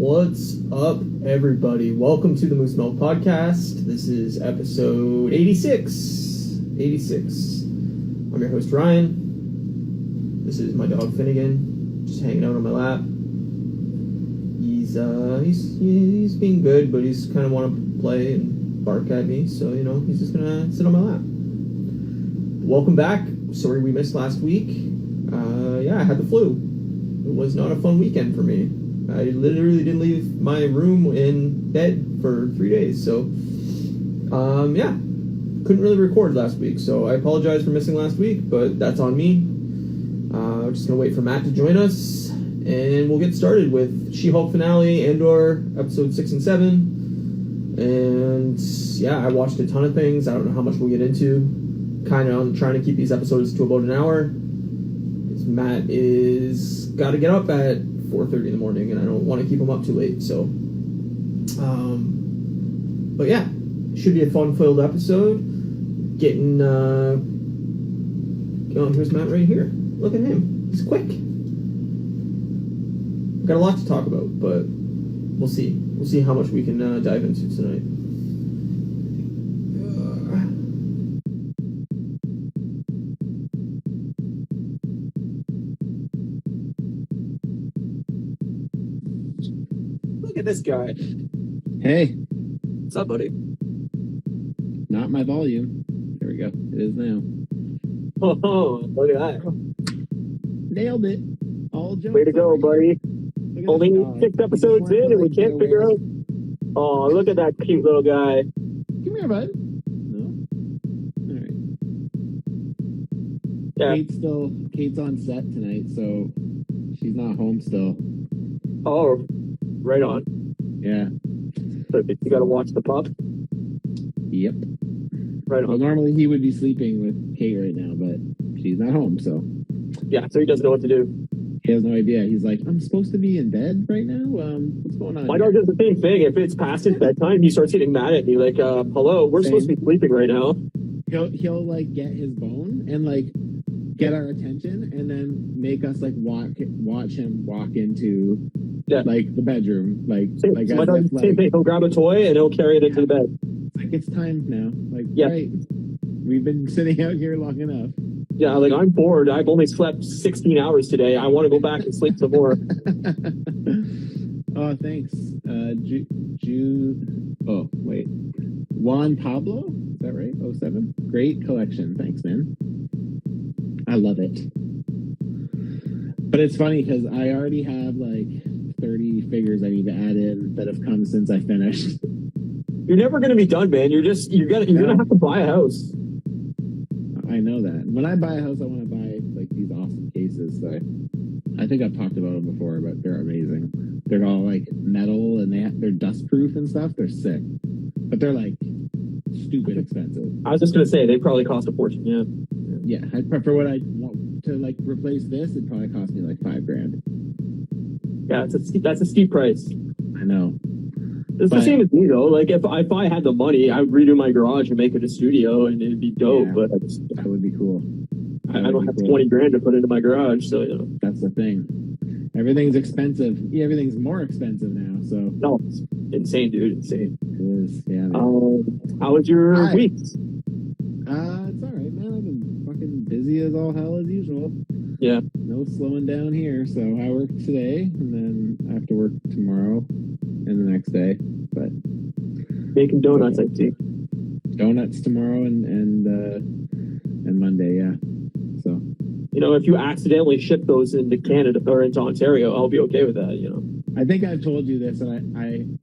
What's up, everybody? Welcome to the Moose Milk Podcast. This is episode 86. I'm your host, Ryan. This is my dog, Finnegan, just hanging out on my lap. He's being good, but he's kind of want to play and bark at me, so, he's just going to sit on my lap. Welcome back. Sorry we missed last week. I had the flu. It was not a fun weekend for me. I literally didn't leave my room in bed for 3 days, so, couldn't really record last week, so I apologize for missing last week, but that's on me. Just gonna wait for Matt to join us, and we'll get started with She-Hulk finale, Andor, episode 6 and 7, and, I watched a ton of things. I don't know how much we'll get into, kind of trying to keep these episodes to about an hour, because Matt is gotta get up at 4:30 in the morning, and I don't want to keep him up too late, so should be a fun-filled episode. Here's Matt right here. Look at him, he's quick. We've got a lot to talk about, but we'll see how much we can dive into tonight. Look at this guy. Hey. What's up, buddy? Not my volume. There we go. It is now. Oh, look at that. Nailed it. All jokes. Way to go, buddy. Only 6 episodes in and we can't figure out. Oh, look at that cute little guy. Come here, bud. No? Alright. Yeah. Kate's on set tonight, so she's not home still. Oh, right on. Yeah. So you gotta watch the pup? Yep. Right on. Well, normally he would be sleeping with Kate right now, but she's not home, so. Yeah, so he doesn't know what to do. He has no idea. He's like, I'm supposed to be in bed right now? What's going on? My dog does the same thing. If it's past his bedtime, he starts getting mad at me like, hello, we're supposed to be sleeping right now. He'll like get his bone and like get our attention and then make us like watch him walk into like the bedroom. Like my dog, same thing. He'll grab a toy and he'll carry it into the bed. Like it's time now. Like right. We've been sitting out here long enough. Yeah, like I'm bored. I've only slept 16 hours today. I want to go back and sleep some more. Oh, thanks. Juan Pablo? Is that right? 07? Great collection. Thanks, man. I love it. But it's funny because I already have like 30 figures I need to add in that have come since I finished. You're never going to be done, man. You're gonna have to buy a house. I know that. When I buy a house, I want to buy like these awesome cases. So I think I've talked about them before, but they're amazing. They're all like metal and they're dust proof and stuff. They're sick, but they're like stupid expensive. I was just gonna say they probably cost a fortune. Yeah. For what I want to like replace this, it probably cost me like $5,000. Yeah, that's a steep price. I know. It's the same as me though. Like if I had the money, I would redo my garage and make it a studio, and it'd be dope. Yeah, but that would be cool. I don't have $20,000 to put into my garage, so that's the thing. Everything's expensive. Yeah, everything's more expensive now. So no, it's insane, dude. Insane. It is. Yeah. How was your week? It's all right, man. I've been fucking busy as all hell as usual. Yeah. No slowing down here. So I work today, and then I have to work tomorrow and the next day. But making donuts, I see. Donuts tomorrow and Monday, yeah. So if you accidentally ship those into Canada or into Ontario, I'll be okay with that. I think I've told you this, and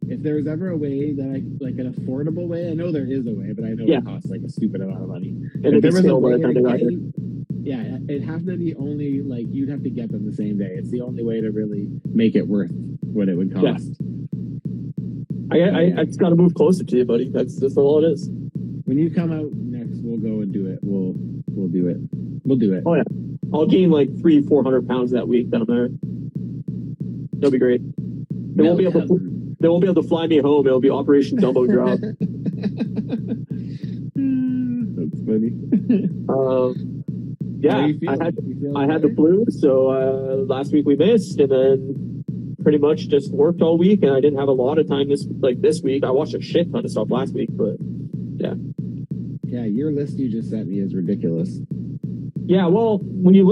if there was ever a way that I like an affordable way, I know there is a way, but I know it costs like a stupid amount of money. And if there was a way, it'd have to be only like you'd have to get them the same day. It's the only way to really make it worth what it would cost. Yeah. I just got to move closer to you, buddy. That's all it is. When you come out next, we'll go and do it. We'll do it. We'll do it. Oh yeah, I'll gain like 300-400 pounds that week down there. It'll be great. They won't be able to fly me home. It'll be Operation Dumbo Drop. That's funny. Yeah, I had the flu, so last week we missed, and then pretty much just worked all week, and I didn't have a lot of time this week. I watched a shit ton of stuff last week, but Yeah, your list you just sent me is ridiculous. yeah. Well, when you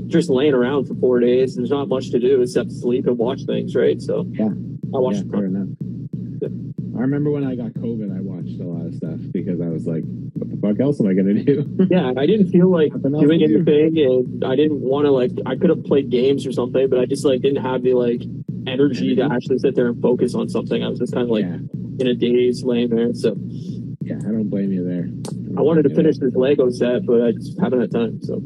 just laying around for 4 days, there's not much to do except sleep and watch things, right? So Yeah. I watched. Fair enough. I remember when I got COVID, I watched a lot of stuff because I was like, what the fuck else am I going to do? Yeah, I didn't feel like Nothing else doing to do. anything, and I didn't want to I could have played games or something, but I just didn't have the energy to actually sit there and focus on something. I was just kind of Yeah. in a daze laying there. So Yeah, I don't blame you there. I wanted to finish this Lego set, but I just haven't had time. So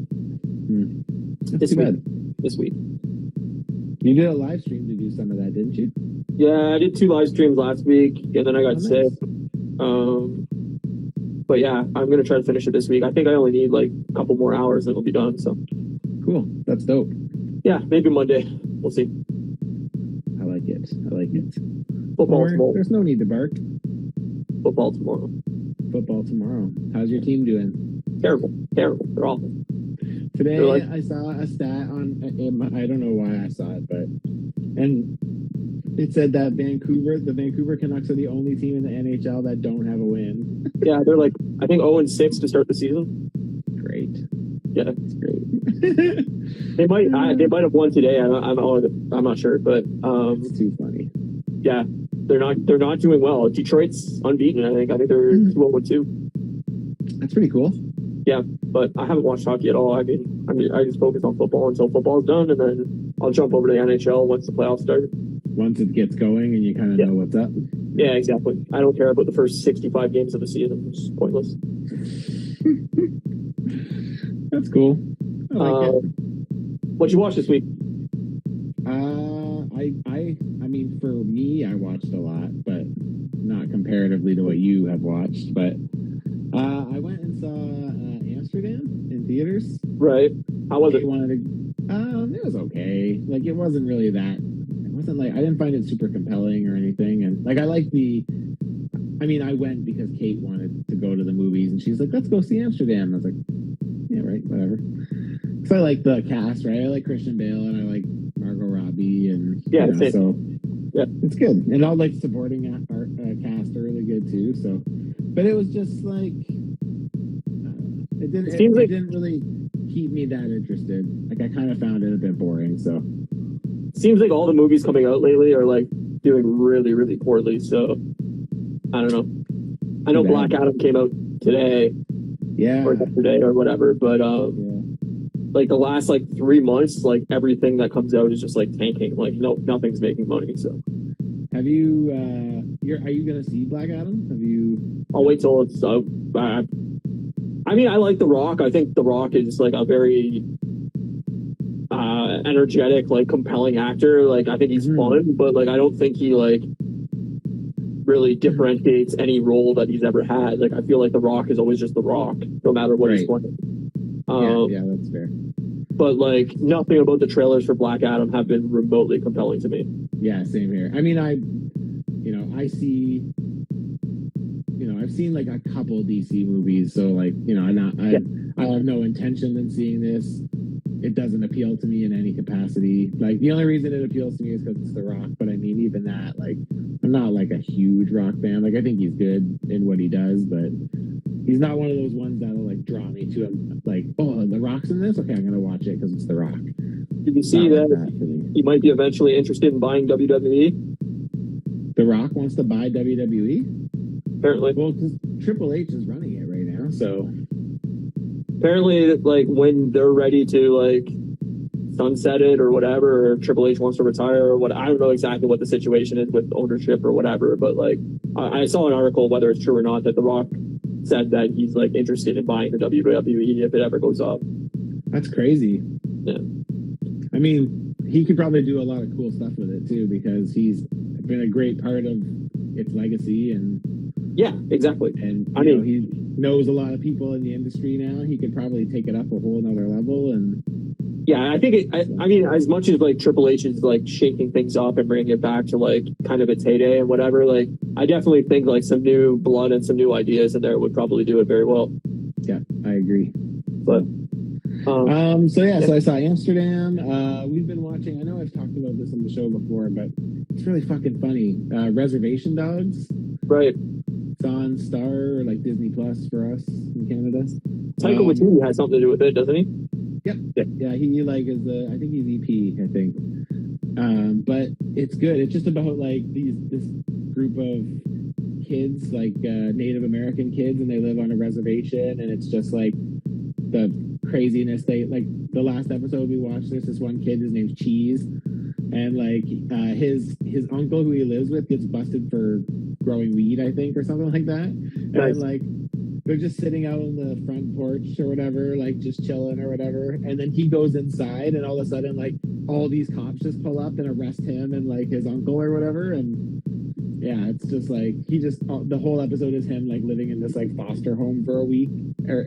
That's too bad. this week. You did a live stream to do some of that, didn't you? Yeah, I did 2 live streams last week, and then I got sick. But yeah, I'm gonna try to finish it this week. I think I only need a couple more hours, and it'll be done. So Cool. That's dope. yeah, maybe Monday. We'll see. I like it. Football Or, tomorrow. there's no need to bark. Football tomorrow. Football tomorrow. How's your team doing? Terrible. They're awful. Today They're I saw a stat on, I don't know why I saw it, and it said that the Vancouver Canucks are the only team in the NHL that don't have a win. Yeah, they're I think 0-6 to start the season. Great. Yeah, That's great. they might have won today. I'm not sure, but It's too funny. yeah, they're not doing well. Detroit's unbeaten. I think they're 2-2. That's pretty cool. Yeah, but I haven't watched hockey at all. I just focus on football until football's done, and then I'll jump over to the NHL once the playoffs start. Once it gets going and you kind of know what's up. Yeah, exactly. I don't care about the first 65 games of the season. It's pointless. That's cool. I like it. What'd you watch this week? I mean, for me, I watched a lot, but not comparatively to what you have watched. But I went and saw Amsterdam in theaters. Right. How was it? It was okay. It wasn't really that. It wasn't I didn't find it super compelling or anything. And I like I went because Kate wanted to go to the movies, and she's like, "Let's go see Amsterdam." I was like, "Yeah, right, whatever." So I like the cast, right? I like Christian Bale and I like Margot Robbie, and same. so yeah, it's good. And all supporting cast are really good too. So, but it was just it didn't really keep me that interested. I kind of found it a bit boring. So, seems like all the movies coming out lately are doing really, really poorly. So, I don't know. I know Black Adam came out today, or yesterday, or whatever. But the last 3 months, everything that comes out is just tanking. Nothing's making money. So, have you? Are you gonna see Black Adam? Have you? I'll wait till it's out. I mean, I like The Rock. I think The Rock is a very energetic, compelling actor. I think he's fun, but I don't think he really differentiates any role that he's ever had. I feel like The Rock is always just The Rock, no matter what he's playing. Yeah, that's fair. But nothing about the trailers for Black Adam have been remotely compelling to me. Yeah, same here. I mean, I see. I've seen a couple DC movies, so I have no intention in seeing this. It doesn't appeal to me in any capacity. The only reason it appeals to me is because it's The Rock. But I mean, even that, I'm not a huge Rock fan. I think he's good in what he does, but he's not one of those ones that'll draw me to him. Oh, The Rock's in this? Okay, I'm gonna watch it because it's The Rock. Did you see that he might be eventually interested in buying WWE? The Rock wants to buy WWE? Apparently. Well, because Triple H is running it right now, so apparently, when they're ready to sunset it or whatever, or Triple H wants to retire or what, I don't know exactly what the situation is with ownership or whatever, but I saw an article, whether it's true or not, that The Rock said that he's interested in buying the WWE if it ever goes up. That's crazy. Yeah. I mean, he could probably do a lot of cool stuff with it too, because he's been a great part of its legacy, and yeah, exactly. And he knows a lot of people in the industry now. He could probably take it up a whole nother level. And yeah, I think I mean, as much as Triple H is shaking things up and bringing it back to kind of its heyday and whatever, I definitely think some new blood and some new ideas in there would probably do it very well. Yeah, I agree. But so I saw Amsterdam. We've been watching. I know I've talked about this on the show before, but it's really fucking funny. Reservation Dogs. Right. It's on Star or like Disney Plus for us in Canada. Taika Waititi has something to do with it, doesn't he? Yep. Yeah, he like is the, I think he's EP, I think. But it's good. It's just about like this group of kids, like Native American kids, and they live on a reservation, and it's just like the craziness. They like the last episode we watched, there's this one kid, his name's Cheese, and like his uncle who he lives with gets busted for growing weed, I think, or something like that. Nice. And like they're just sitting out on the front porch or whatever, like just chilling or whatever, and then he goes inside, and all of a sudden like all these cops just pull up and arrest him and like his uncle or whatever. And yeah, it's just like the whole episode is him like living in this like foster home for a week,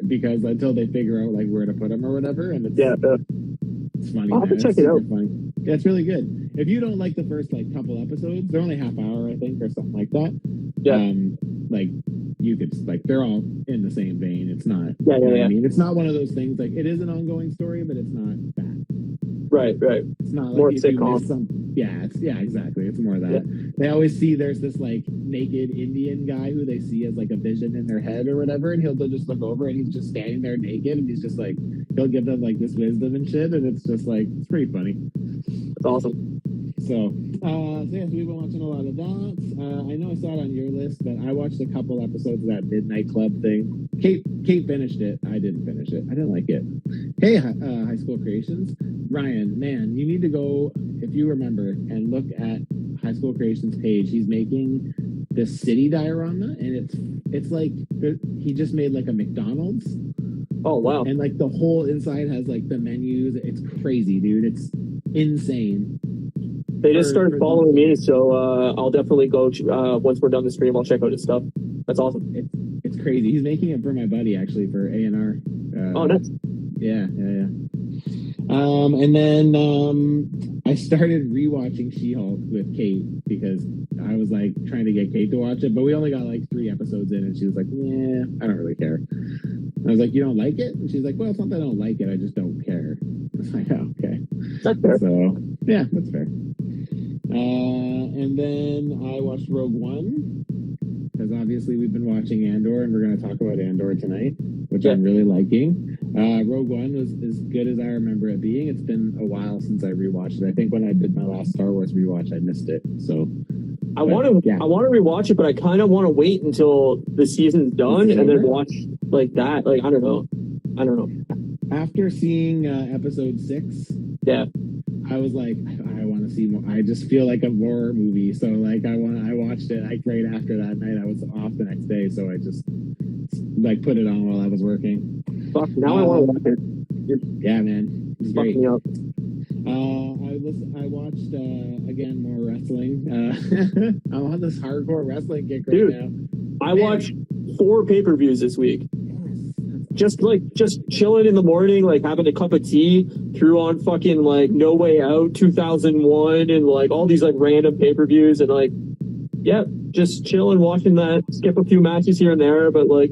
because until they figure out like where to put him or whatever. And it's it's funny. I'll have to check it out. Funny. Yeah, it's really good. If you don't like the first like couple episodes, they're only half hour, I think, or something like that. Yeah. Like you could like they're all in the same vein. It's not. Yeah. I mean, it's not one of those things like it is an ongoing story, but it's not that. Right. It's not like More if you sitcom. miss some. Yeah, exactly. It's more that. Yeah. They always see there's this like naked Indian guy who they see as like a vision in their head or whatever, and they'll just look over and he's just standing there naked, and he's just like he'll give them like this wisdom and shit, and it's just like it's pretty funny. It's awesome. So yes, we've been watching a lot of that. I know I saw it on your list, but I watched a couple episodes of that Midnight Club thing. Kate finished it. I didn't finish it. I didn't like it. Hey, High School Creations. Ryan, man, you need to go, if you remember, and look at High School Creations page. He's making this city diorama, and it's like he just made like a McDonald's. Oh, wow. And like the whole inside has like the menus. It's crazy, dude. It's insane. They just started following me, so I'll definitely go once we're done the stream. I'll check out his stuff. That's awesome. It's crazy. He's making it for my buddy actually for A&R. Oh, nice. Yeah. And then I started rewatching She-Hulk with Kate because I was like trying to get Kate to watch it, but we only got like 3 episodes in, and she was like, "Yeah, I don't really care." I was like, "You don't like it?" And she's like, "Well, it's not that I don't like it. I just don't care." I was like, "Oh, okay." That's fair. So yeah, that's fair. And then I watched Rogue One because obviously we've been watching Andor, and we're going to talk about Andor tonight, which I'm really liking. Rogue One was as good as I remember it being. It's been a while since I rewatched it. I think when I did my last Star Wars rewatch, I missed it. So I want to rewatch it, but I kind of want to wait until the season's done and then watch like that. Like I don't know. After seeing episode 6, yeah, I was like, I want to see more. I just feel like a horror movie. So like I watched it like right after that night. I was off the next day, so I just like put it on while I was working. Fuck, now I want to watch it. Yeah, man, it's great. Me up. I watched again more wrestling. I'm on this hardcore wrestling kick right Dude, now. I watched 4 pay-per-views this week. Just chilling in the morning, like having a cup of tea, threw on fucking like No Way Out 2001 and like all these like random pay-per-views, and like just chilling, watching that, skip a few matches here and there, but like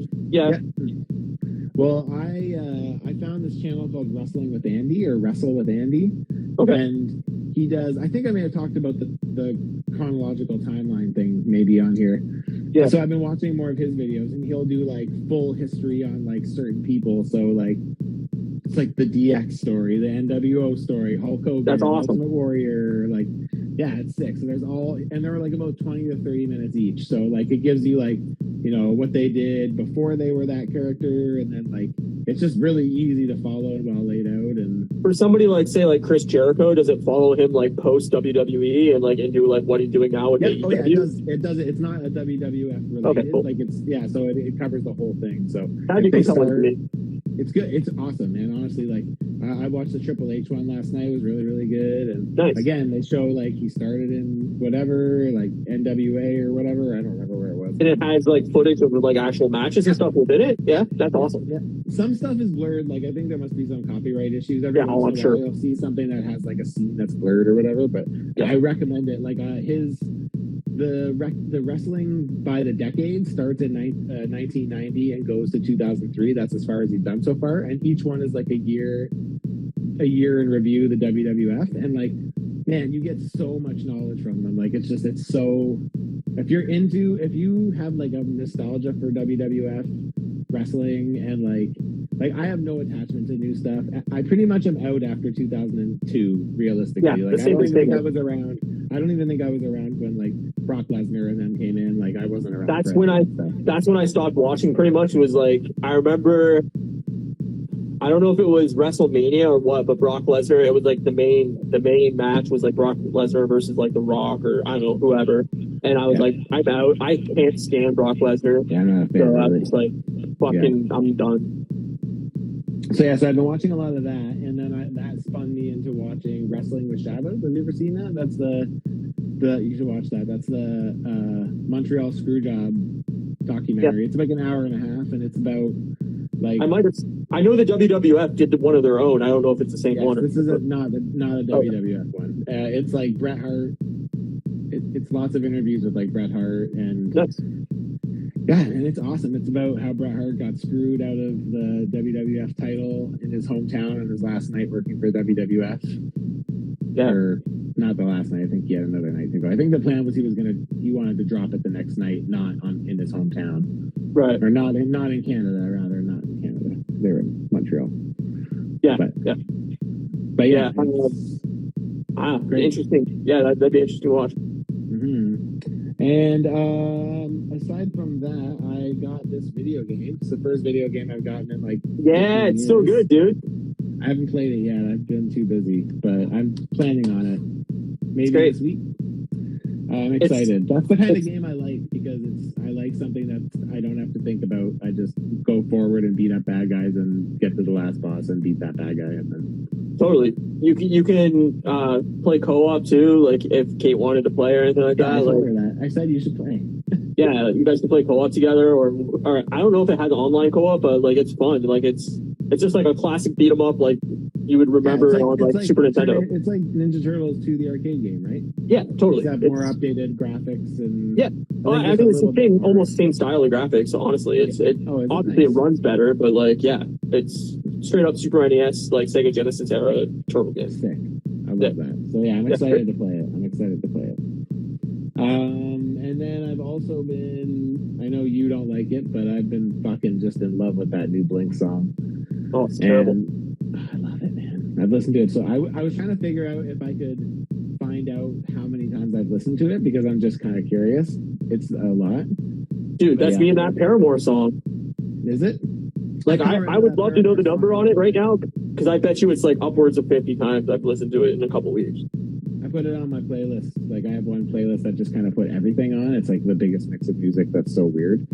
Well, I found this channel called Wrestling with Andy or Wrestle with Andy. Okay. And he does, I think I may have talked about the chronological timeline thing maybe on here. Yeah. So I've been watching more of his videos, and he'll do like full history on like certain people. So like it's like the DX story, the NWO story, Hulk Hogan, that's awesome. Ultimate Warrior, like it's sick. So there's all, and they were like about 20 to 30 minutes each. So like it gives you like, you know, what they did before they were that character, and then like it's just really easy to follow and well laid out. And for somebody like say like Chris Jericho, does it follow him like post WWE and like into like what he's doing now with AEW? Oh yeah, it does. It's not a WWF related. Okay, cool. Like it's so it covers the whole thing. So it's good. It's awesome, man. Honestly, like I watched the Triple H one last night. It was really, really good. And nice. Again, they show like he started in whatever, like NWA or whatever. I don't remember where it was. And it has like footage of like actual matches and stuff within it. Yeah, that's awesome. Yeah, some stuff is blurred. Like I think there must be some copyright issues. Every once in a while, sure. You'll see something that has like a scene that's blurred or whatever. But I recommend it. Like the wrestling by the decade starts in 1990 and goes to 2003. That's as far as he's done so far, and each one is like a year in review of the WWF. And like man, you get so much knowledge from them. Like it's so. If you have like a nostalgia for WWF wrestling and like I have no attachment to new stuff. I pretty much am out after 2002, realistically. Yeah, like I don't even think I was around. I don't even think I was around when like Brock Lesnar and them came in. Like I wasn't around. That's when I stopped watching. Pretty much, it was like I remember. I don't know if it was WrestleMania or what, but Brock Lesnar. It was like the main match was like Brock Lesnar versus like The Rock or I don't know whoever. And I was like, I'm out. I can't stand Brock Lesnar. Yeah, I'm not a fan. So I was like, fucking, I'm done. So yeah, so I've been watching a lot of that, and then that spun me into watching Wrestling with Shadows. Have you ever seen that? That's the you should watch that. That's the Montreal Screwjob documentary. Yeah. It's like an hour and a half, and it's about like I know the WWF did one of their own. I don't know if it's the same one. This is not a WWF one. It's like Bret Hart. It's lots of interviews with like Bret Hart and and it's awesome. It's about how Bret Hart got screwed out of the WWF title in his hometown on his last night working for WWF. Yeah. Or not the last night. I think he had another night to go. I think the plan was he wanted to drop it the next night, not in his hometown. Right. Or not in Canada, rather, not in Canada. They were in Montreal. Yeah. But yeah. Great. Interesting. Yeah, that'd be interesting to watch. Mm-hmm. And aside from that, I got this video game. It's the first video game I've gotten in like 15 it's years. so good, dude. I haven't played it yet. I've been too busy, but I'm planning on it. Maybe this week. I'm excited. That's the kind of game I like because I like something that I don't have to think about. I just go forward and beat up bad guys and get to the last boss and beat that bad guy and then. Totally. You can play co-op too, like if Kate wanted to play or anything like that. I said you should play. Yeah, you guys can play co-op together, or I don't know if it has online co-op, but like it's fun. Like it's just like a classic beat 'em up, like you would remember on like Super Nintendo. It's like Ninja Turtles 2, the arcade game, right? Yeah, totally. It's more updated graphics and I mean it's the same, almost same style of graphics. So honestly, obviously it runs better, but like it's straight up Super NES, like Sega Genesis era turtle game. Sick. I love that. So yeah, I'm excited to play it. And then I've also been, I know you don't like it, but I've been fucking just in love with that new Blink song. Oh, it's terrible. I love it, man. I've listened to it. So I was trying to figure out if I could find out how many times I've listened to it because I'm just kind of curious. It's a lot. Dude, that's me and that Paramore song. Is it? Like, I would love to know the number on it right now because I bet you it's like upwards of 50 times I've listened to it in a couple weeks. I put it on my playlist. Like, I have one playlist that just kind of put everything on. It's like the biggest mix of music. That's so weird.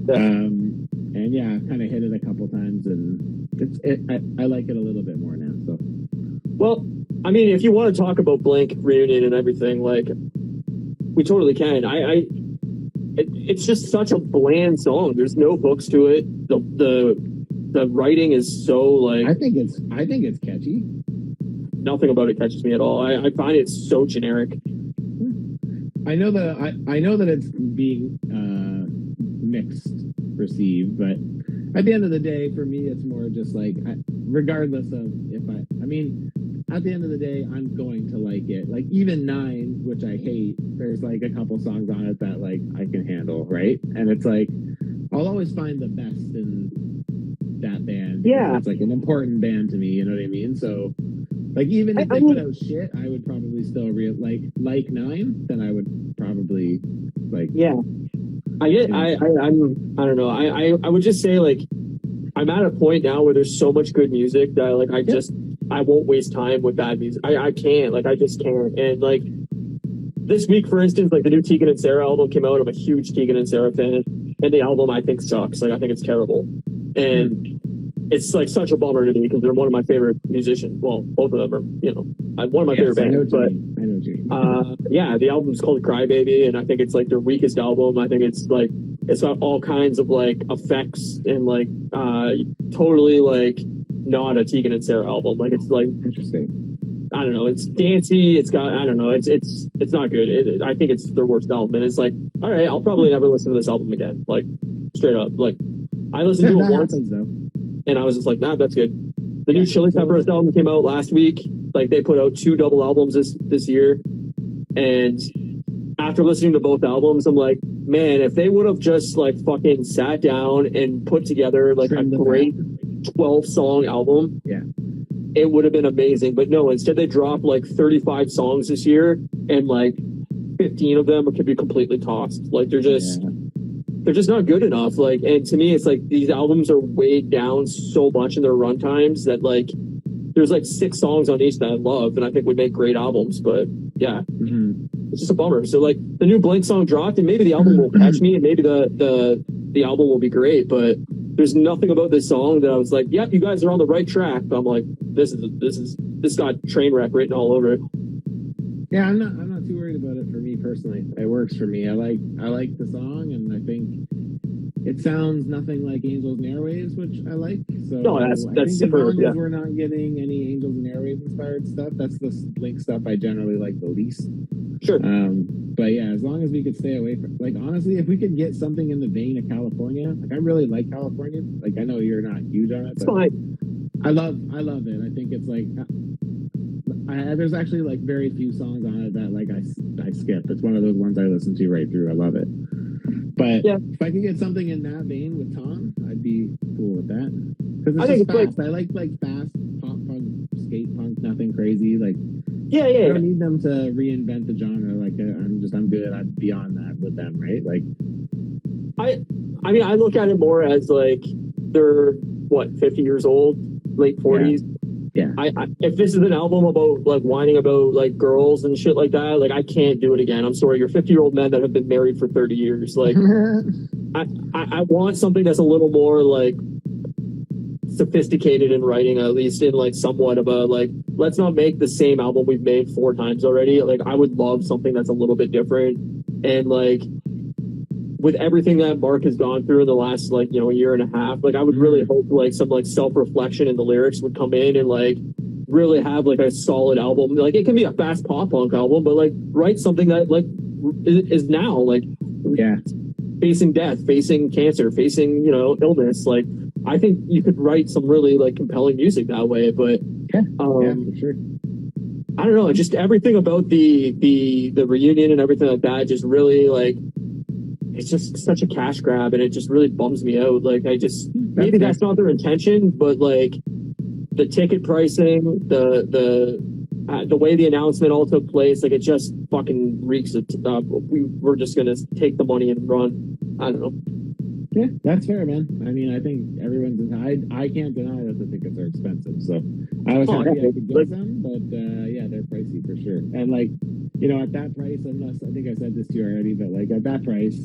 Yeah. And yeah, I've kind of hit it a couple times, and I like it a little bit more now. So, well, I mean, if you want to talk about Blink reunion and everything, like, we totally can. It's just such a bland song. There's no hooks to it. The writing is so like. I think it's catchy. Nothing about it catches me at all. I find it so generic. I know that it's being mixed received, but at the end of the day, for me, it's more just like, regardless of if I mean, at the end of the day, I'm going to like it. Like even 9, which I hate, there's like a couple songs on it that like I can handle, right? And it's like I'll always find the best in that band. Yeah, it's like an important band to me. You know what I mean? So. Like even if they put out shit, I would probably still like 9. Then I would probably like. Yeah, I don't know. I would just say like I'm at a point now where there's so much good music that like I won't waste time with bad music. I can't, like I just can't. And like this week, for instance, like the new Tegan and Sarah album came out. I'm a huge Tegan and Sarah fan, and the album I think sucks. Like I think it's terrible, and. It's like such a bummer to me because they're one of my favorite musicians. Well, both of them are, one of my favorite bands. But I know what you mean. Yeah, the album's called Cry Baby, and I think it's like their weakest album. I think it's like it's got all kinds of like effects and like totally like not a Tegan and Sarah album. Like it's like interesting. I don't know. It's dancey. It's got I don't know. It's not good. I think it's their worst album, and it's like all right, I'll probably never listen to this album again. Like straight up. Like I listened to it once. Happens, though. And I was just like, nah, that's good. The new Chili Peppers album came out last week. Like they put out 2 double albums this year, and after listening to both albums, I'm like, man, if they would have just like fucking sat down and put together like a great 12-song album, yeah, it would have been amazing. But no, instead they dropped like 35 songs this year, and like 15 of them could be completely tossed. Like they're just not good enough. Like, and to me, it's like these albums are weighed down so much in their run times that like there's like 6 songs on each that I love and I think would make great albums. But yeah, it's just a bummer. So like the new Blink song dropped, and maybe the album will catch me, and maybe the album will be great. But there's nothing about this song that I was like, yeah, you guys are on the right track. But I'm like, this got train wreck written all over it. Yeah, I'm not too worried about it for me personally. It works for me. I like the song, and I think it sounds nothing like Angels and Airwaves, which I like. So no, that's superb. As long as we're not getting any Angels and Airwaves inspired stuff, that's the Blink stuff I generally like the least. Sure. But yeah, as long as we could stay away from, like, honestly, if we could get something in the vein of California, like I really like California. Like I know you're not huge on it, but it's fine. I love it. I think it's like. There's actually like very few songs on it that like I skip. It's one of those ones I listen to right through. I love it. But if I could get something in that vein with Tom, I'd be cool with that. Because it's just fast. I like fast pop punk, skate punk, nothing crazy. Like I don't need them to reinvent the genre. Like I'm good. I'm beyond that with them, right? Like I mean I look at it more as like they're 50 years old, late 40s. Yeah. If this is an album about like whining about like girls and shit like that, like I can't do it again. I'm sorry, you're 50-year-old men that have been married for 30 years. Like I want something that's a little more like sophisticated in writing, at least in like somewhat of a like, let's not make the same album we've made 4 times already. Like I would love something that's a little bit different. And like with everything that Mark has gone through in the last like, a year and a half, like I would really hope like some like self-reflection in the lyrics would come in and like really have like a solid album. Like it can be a fast pop punk album, but like write something that like is now like facing death, facing cancer, facing, illness. Like I think you could write some really like compelling music that way. But for sure. I don't know, just everything about the reunion and everything like that just really like, it's just such a cash grab, and it just really bums me out. Like maybe that's not their intention, but like the ticket pricing, the way the announcement all took place, like it just fucking reeks of we're just gonna take the money and run. I don't know. Yeah, that's fair, man. I mean, I think everyone's. I can't deny that the tickets are expensive. So I was happy I could get some, but they're pricey for sure. And like, at that price, unless I think I said this to you already, but like at that price,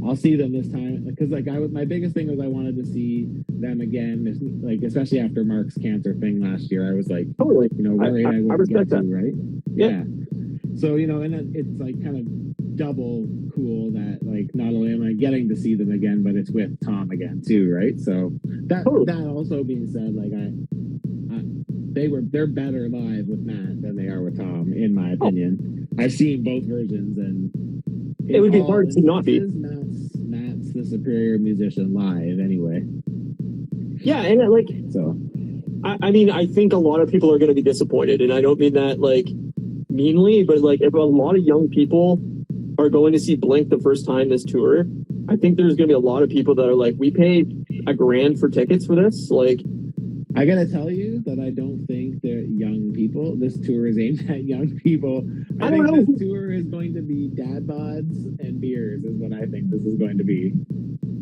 I'll see them this time because like my biggest thing was I wanted to see them again. Like especially after Mark's cancer thing last year, I was like, totally, worried I wouldn't get to, right? Yeah. So and then it's like kind of double cool that like not only am I getting to see them again, but it's with Tom again too, right? So that also being said, like they're better live with Matt than they are with Tom, in my opinion. I've seen both versions, and it would be hard to not be. Matt's the superior musician live, anyway. Yeah, and like so. I mean, I think a lot of people are going to be disappointed, and I don't mean that like meanly, but like if a lot of young people are going to see Blink the first time this tour, I think there's going to be a lot of people that are like, we paid $1,000 for tickets for this. Like, I gotta tell you that I don't think that young people. This tour is aimed at young people. I think this tour is going to be dad bods and beers. Is what I think this is going to be.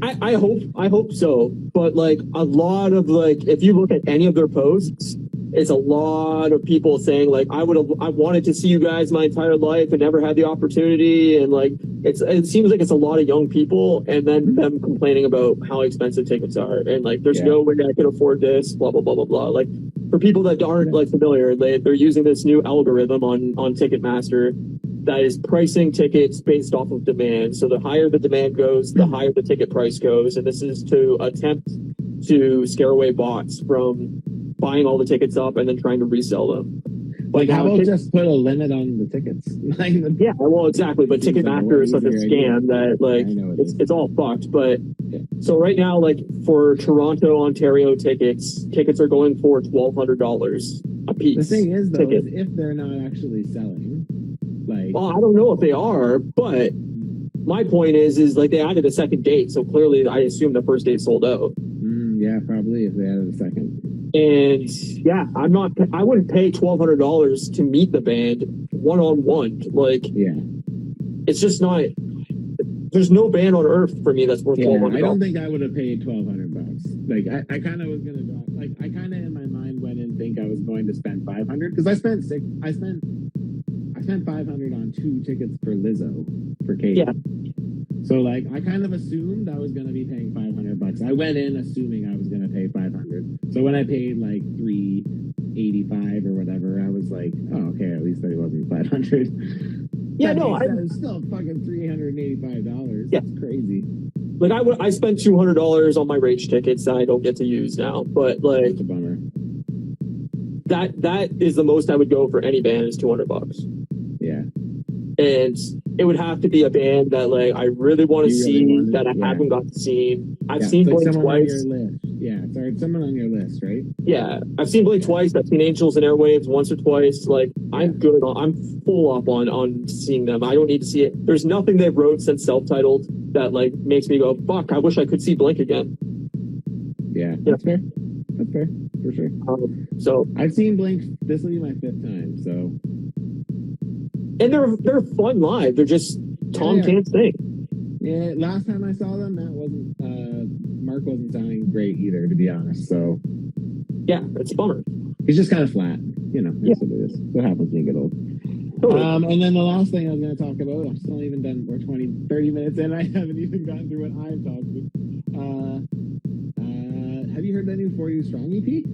I hope so. But like a lot of like, if you look at any of their posts, it's a lot of people saying like, I wanted to see you guys my entire life and never had the opportunity. And like, it seems like it's a lot of young people, and then them complaining about how expensive tickets are. And like, there's no way I can afford this, blah, blah, blah, blah, blah. Like for people that aren't like familiar, they're using this new algorithm on Ticketmaster that is pricing tickets based off of demand. So the higher the demand goes, the higher the ticket price goes. And this is to attempt to scare away bots from buying all the tickets up and then trying to resell them. Like how about just put a limit on the tickets? Yeah, well, exactly. But Ticketmaster is such a scam that like it's all fucked. But So right now, like for Toronto, Ontario tickets are going for $1,200 a piece. The thing is, though, is if they're not actually selling, like, well, I don't know if they are, but my point is like they added a second date, so clearly I assume the first date sold out. Yeah, probably if they added a second. And yeah, I wouldn't pay $1,200 to meet the band one-on-one. Like, yeah, it's just not. There's no band on earth for me that's worth $1,200. I don't think I would have paid $1,200. Like, I kind of was gonna go. Like, I kind of in my mind went and think I was going to spend $500 because I spent $500 on 2 tickets for Lizzo for Kate. Yeah. So like, I kind of assumed I was gonna be paying $500. I went in assuming I was gonna pay $500. So when I paid like $385 or whatever, I was like, oh, okay, at least it wasn't $500. Yeah, no, it's still fucking $385. Yeah. That's crazy. Like I spent $200 on my Rage tickets that I don't get to use now, but like That's a bummer. That is the most I would go for any band is $200. Yeah, and it would have to be a band that like I really want to see that I haven't got to see. I've seen Blink twice. Yeah, sorry, someone on your list, right? Yeah, I've seen Blink twice. I've seen Angels and Airwaves once or twice. Like I'm good. I'm full up on seeing them. I don't need to see it. There's nothing they've wrote since Self-Titled that like makes me go, fuck, I wish I could see Blink again. Yeah, that's fair. That's fair, for sure. So I've seen Blink. This will be my 5th time. So, and they're fun live. They're just Tom can't sing. Yeah, last time I saw them, that wasn't Mark wasn't sounding great either, to be honest. So yeah, it's a bummer. He's just kind of flat, you know. That's what it is. What happens when you get old. And then the last thing I was going to talk about, I'm still even done. We're 30 minutes in. I haven't even gotten through what I'm talking about. Have you heard that new 4 You Strong EP?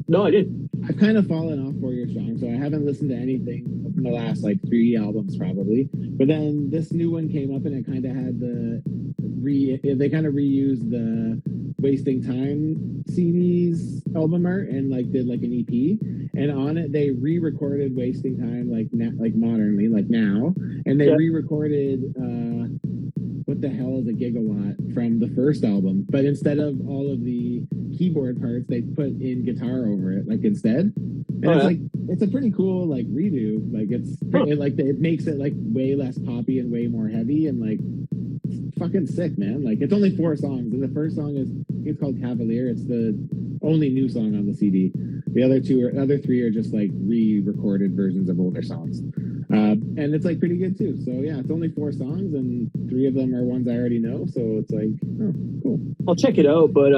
No, I didn't. I've kind of fallen off 4 Year Strong, so I haven't listened to anything from the last like 3 albums probably. But then this new one came up and it kind of had they kind of reused the Wasting Time CD's album art and like did like an EP, and on it they re-recorded Wasting Time like modernly, like now, and they re-recorded what the hell is a gigawatt from the first album, but instead of all of the keyboard parts, they put in guitar over it, like instead. And it's like, it's a pretty cool like redo. Like it makes it like way less poppy and way more heavy, and like it's fucking sick, man. Like it's only 4 songs, and the first song it's called Cavalier. It's the only new song on the CD. The other 3 are just like re-recorded versions of older songs. And it's like pretty good too. So yeah, it's only 4 songs and 3 of them are ones I already know. So it's like, oh, cool. I'll check it out, but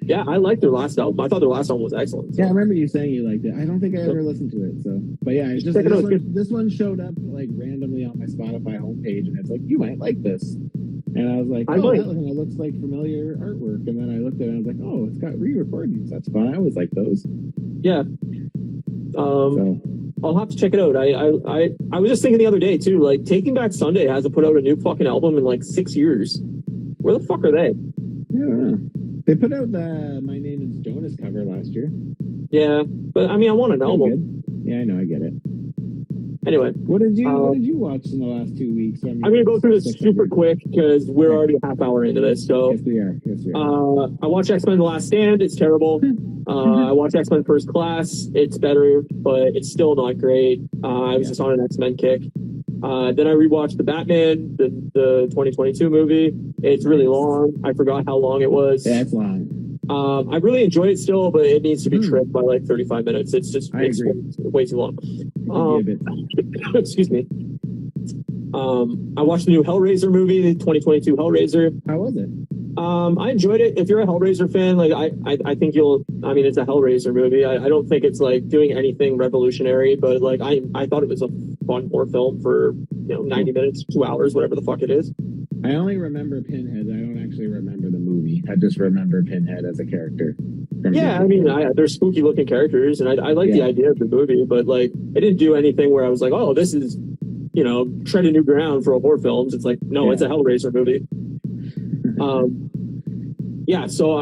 yeah, I liked their last album. I thought their last album was excellent. So. Yeah, I remember you saying you liked it. I don't think I ever listened to it. So, but yeah, it's just this one showed up like randomly on my Spotify homepage, and it's like, you might like this. And I was like, oh, that looks like familiar artwork. And then I looked at it and I was like, oh, it's got re-recordings. That's fun. I always like those. Yeah. I'll have to check it out. I was just thinking the other day too, like Taking Back Sunday hasn't put out a new fucking album in like 6 years. Where the fuck are they? Yeah, I don't know. They put out the My Name is Jonas cover last year. Yeah, but I mean, I want an album. Yeah, I know, I get it. Anyway, what did you watch in the last 2 weeks? I'm gonna go through this super quick because we're already a half hour into this. So yes, we are. I watched X-Men: The Last Stand. It's terrible. I watched X-Men: First Class. It's better, but it's still not great. I was just on an X-Men kick. Then I rewatched the Batman, the 2022 movie. It's really long. I forgot how long it was. Yeah, it's long. I really enjoyed it still, but it needs to be trimmed by like 35 minutes. It's just way too long. Excuse me. I watched the new Hellraiser movie, the 2022 Hellraiser. How was it? I enjoyed it. If you're a Hellraiser fan, like I think it's a Hellraiser movie. I don't think it's like doing anything revolutionary, but like I thought it was a fun horror film for 90 minutes, 2 hours, whatever the fuck it is. I only remember Pinhead. I don't actually remember the movie. I just remember Pinhead as a character. Yeah, I mean, they're spooky looking characters, and I like the idea of the movie, but like it didn't do anything where I was like, oh, this is treading new ground for horror films. It's like, no, it's a Hellraiser movie. So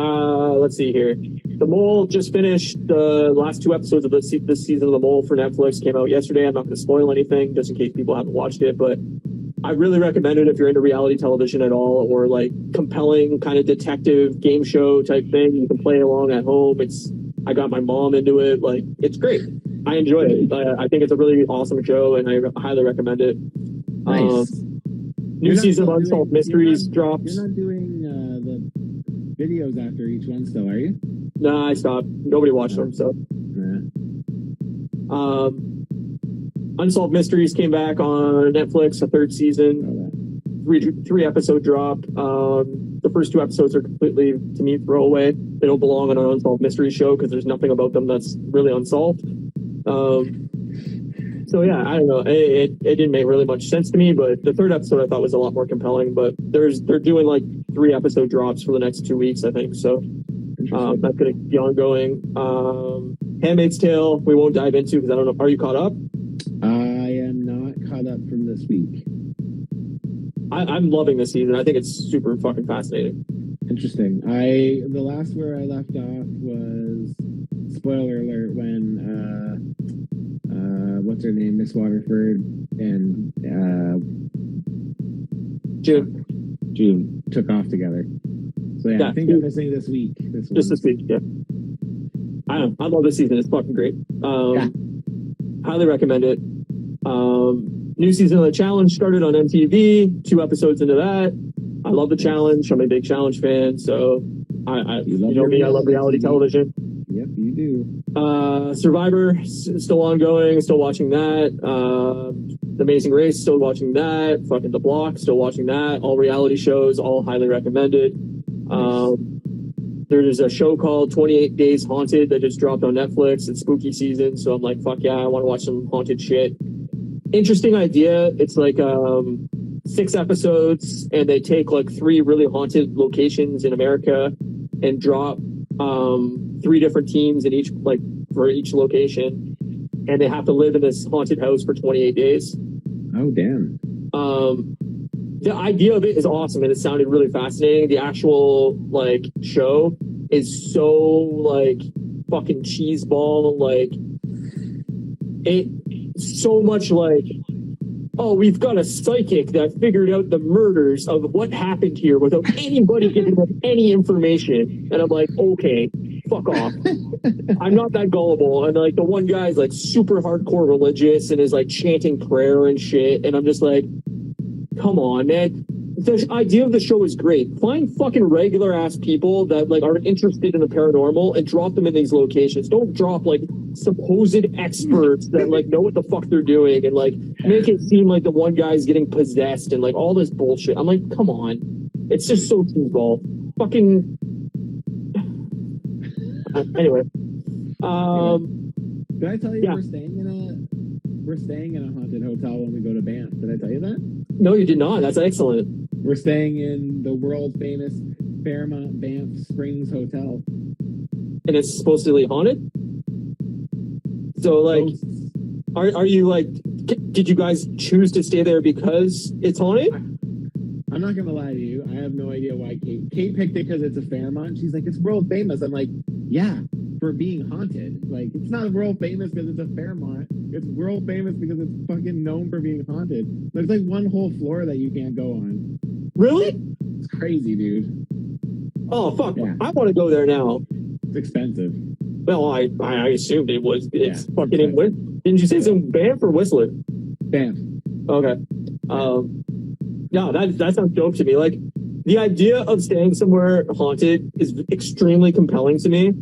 let's see here. The Mole just finished the last 2 episodes of this season of The Mole for Netflix. Came out yesterday. I'm not going to spoil anything just in case people haven't watched it, but I really recommend it if you're into reality television at all, or like compelling kind of detective game show type thing. You can play along at home. I got my mom into it. Like, it's great. I enjoy it. I think it's a really awesome show, and I highly recommend it. Nice. New season of Unsolved Mysteries drops. You're not doing the videos after each one still, are you? Nah, I stopped. Nobody watched them, so. Yeah. Unsolved Mysteries came back on Netflix, a third season. Three episode drop. The first 2 episodes are completely, to me, throwaway. They don't belong on an Unsolved Mysteries show because there's nothing about them that's really unsolved. So yeah, I don't know. It didn't make really much sense to me, but the third episode I thought was a lot more compelling. But they're doing like 3 episode drops for the next 2 weeks, I think. So that's going to be ongoing. Handmaid's Tale, we won't dive into because I don't know. Are you caught up? I am not caught up from this week. I'm loving this season. I think it's super fucking fascinating. Interesting. The last where I left off was, spoiler alert, when what's her name, Miss Waterford and June took off together. So yeah, I think I'm missing this week. This week, yeah. I don't know. I love this season. It's fucking great. Highly recommend it. New season of The Challenge started on MTV. 2 episodes into that. I love The Challenge. I'm a big Challenge fan, so you know me. I love reality television. Yep, you do. Survivor, still ongoing. Still watching that. The Amazing Race, still watching that. Fucking The Block, still watching that. All reality shows, all highly recommended. There's a show called 28 Days Haunted that just dropped on Netflix. It's spooky season, so I'm like, fuck yeah, I want to watch some haunted shit. Interesting idea. It's like 6 episodes, and they take like 3 really haunted locations in America and drop 3 different teams in each, like, for each location, and they have to live in this haunted house for 28 days. Oh, damn. The idea of it is awesome, and it sounded really fascinating. The actual like show is so like fucking cheeseball, like it so much like, oh, we've got a psychic that figured out the murders of what happened here without anybody giving them any information. And I'm like, okay, fuck off. I'm not that gullible. And like the one guy's like super hardcore religious and is like chanting prayer and shit. And I'm just like, come on, man. The idea of the show is great. Find fucking regular ass people that like are interested in the paranormal and drop them in these locations. Don't drop like supposed experts that like know what the fuck they're doing and like make it seem like the one guy's getting possessed and like all this bullshit. I'm like, come on. It's just so cheeseball. Fucking anyway. Did I tell you we're staying in a haunted hotel when we go to Banff? Did I tell you that? No, you did not. That's excellent. We're staying in the world famous Fairmont Banff Springs Hotel. And it's supposedly haunted? So like, are you like, did you guys choose to stay there because it's haunted? I'm not gonna lie to you. I have no idea why Kate picked it because it's a Fairmont. She's like, it's world famous. I'm like, yeah, for being haunted. Like, it's not world famous because it's a Fairmont. It's world famous because it's fucking known for being haunted. There's like one whole floor that you can't go on. Really? It's crazy, dude. Oh fuck! Yeah. I want to go there now. It's expensive. Well, I assumed it was. It's fucking expensive. in. Didn't you say it's in Banff or Whistler? Banff. Okay. Yeah, that sounds dope to me. Like, the idea of staying somewhere haunted is extremely compelling to me.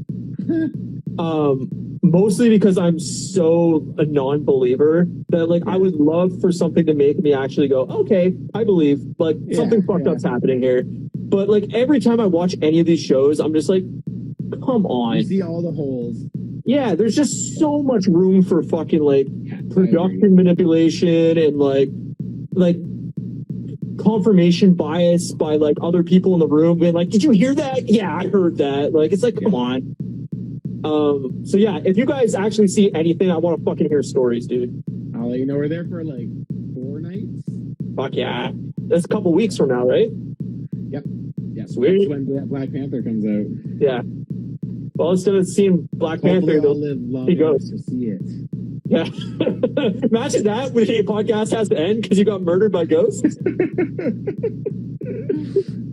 Mostly because I'm so a non-believer that like I would love for something to make me actually go, okay, I believe, like something fucked up's happening here. But like every time I watch any of these shows, I'm just like, come on. You see all the holes. Yeah, there's just so much room for fucking like production manipulation and like confirmation bias by like other people in the room being like, did you hear that? Yeah, I heard that. Like, it's like, come on. So yeah, if you guys actually see anything, I want to fucking hear stories, dude. I'll let you know. We're there for like 4 nights. Fuck yeah. That's a couple weeks from now, right? Yep. Yeah. Sweet. That's when that Black Panther comes out. Yeah. Well, instead of seeing Black Panther, they'll live long enough to see it. Yeah. Imagine that when a podcast has to end because you got murdered by ghosts.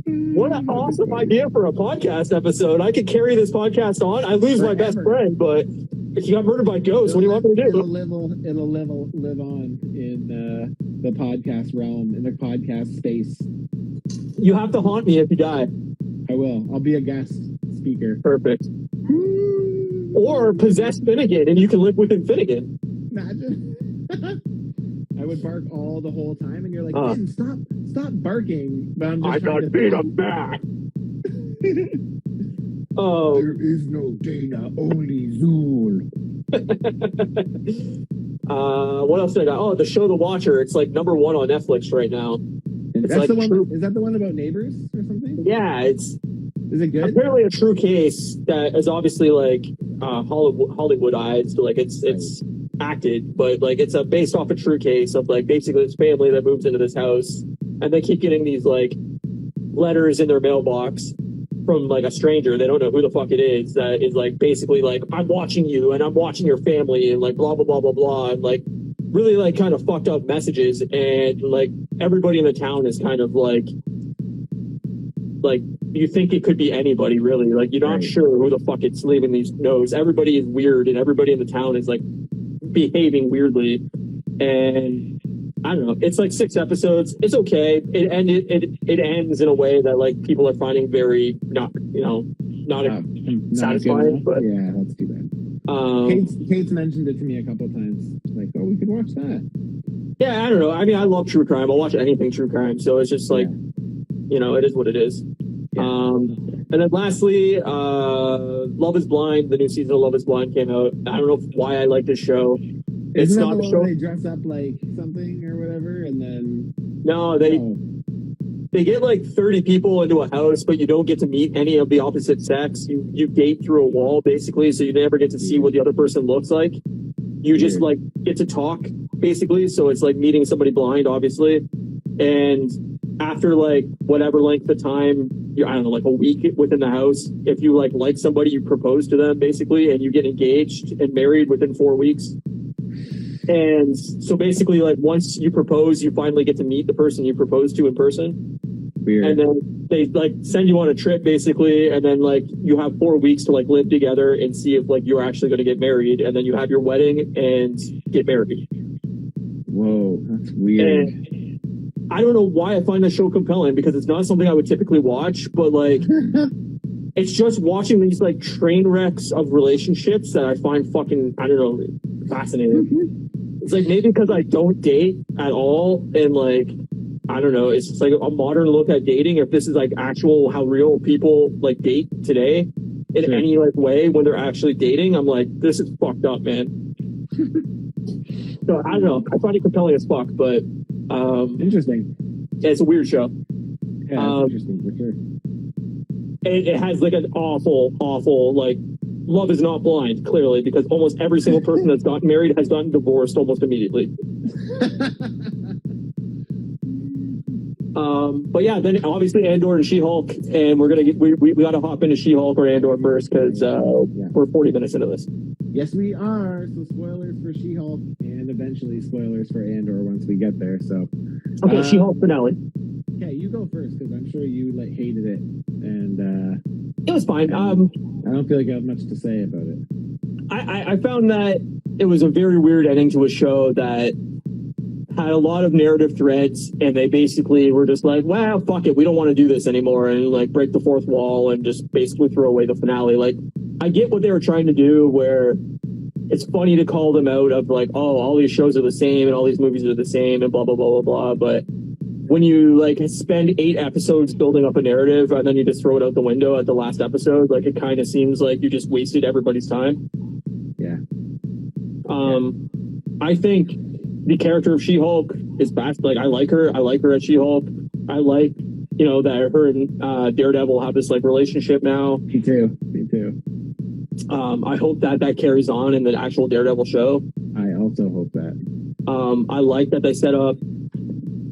What an awesome idea for a podcast episode. I could carry this podcast on. I lose my best friend, but if you got murdered by ghosts, what do you want me to do? It'll live on in the podcast realm, in the podcast space. You have to haunt me if you die. I will. I'll be a guest speaker. Perfect. Or possess Finnegan, and you can live within Finnegan. Imagine. I would bark all the whole time, and you're like, "Ben, stop barking." But I'm just I got beat him back. Oh, there is no Dana, only Zool. What else did I got? Oh, the show The Watcher. It's like #1 on Netflix right now. It's That's like the one. Is that the one about neighbors or something? Yeah, it's. Is it good? Apparently a true case that is obviously like Hollywoodized, like it's acted, but like it's based off a true case of like basically this family that moves into this house and they keep getting these like letters in their mailbox from like a stranger. They don't know who the fuck it is that is like basically like, I'm watching you and I'm watching your family and like blah blah blah blah blah, and like really like kind of fucked up messages, and like everybody in the town is kind of like you think it could be anybody really, like you're not sure who the fuck it's leaving these notes. Everybody is weird and everybody in the town is like behaving weirdly, and I don't know, it's like 6 episodes. It's okay. It ends in a way that like people are finding very not satisfying, but yeah, that's too bad. Kate's mentioned it to me a couple of times, like, oh, we could watch that. Yeah, I don't know, I mean, I love true crime. I'll watch anything true crime, so it's just like it is what it is. And then lastly, Love is Blind. The new season of Love is Blind came out. I don't know why I like this show. It's Isn't not that a the show. one where they dress up like something or whatever, and then they get like 30 people into a house, but you don't get to meet any of the opposite sex. You date through a wall basically, so you never get to see what the other person looks like. You just like get to talk basically. So it's like meeting somebody blind, obviously, and after like whatever length of time, I don't know, like a week within the house, if you like somebody, you propose to them basically, and you get engaged and married within 4 weeks. And so basically, like once you propose, you finally get to meet the person you proposed to in person. Weird. And then they like send you on a trip basically, and then like you have 4 weeks to like live together and see if like you're actually going to get married, and then you have your wedding and get married. Whoa, that's weird. And I don't know why I find that show compelling, because it's not something I would typically watch, but like it's just watching these like train wrecks of relationships that I find fucking, I don't know, fascinating. It's like maybe because I don't date at all, and like I don't know, it's just like a modern look at dating. If this is like actual how real people like date today in any like way when they're actually dating, I'm like, this is fucked up, man. So I don't know, I find it compelling as fuck, but interesting. Yeah, it's a weird show. Yeah, it's interesting for sure. It has like an awful like, Love is Not Blind, clearly, because almost every single person that's gotten married has gotten divorced almost immediately. But yeah, then obviously Andor and She-Hulk, and we're gonna get we got to hop into She-Hulk or Andor first, because we're 40 minutes into this. Yes, we are. So spoilers for She-Hulk, and eventually spoilers for Andor once we get there. So okay, She-Hulk finale. Yeah, you go first, because I'm sure you like hated it, and it was fine. I don't feel like I have much to say about it. I found that it was a very weird ending to a show that had a lot of narrative threads, and they basically were just like, well, fuck it, we don't want to do this anymore, and like break the fourth wall and just basically throw away the finale. Like, I get what they were trying to do, where it's funny to call them out of like, oh, all these shows are the same and all these movies are the same and blah blah blah blah blah, but when you like spend 8 episodes building up a narrative and then you just throw it out the window at the last episode, like it kind of seems like you just wasted everybody's time. Yeah. I think the character of She-Hulk is best. Like I like her as She-Hulk. I like, that her and Daredevil have this like relationship now. Me too. I hope that carries on in the actual Daredevil show. I also hope that. I like that they set up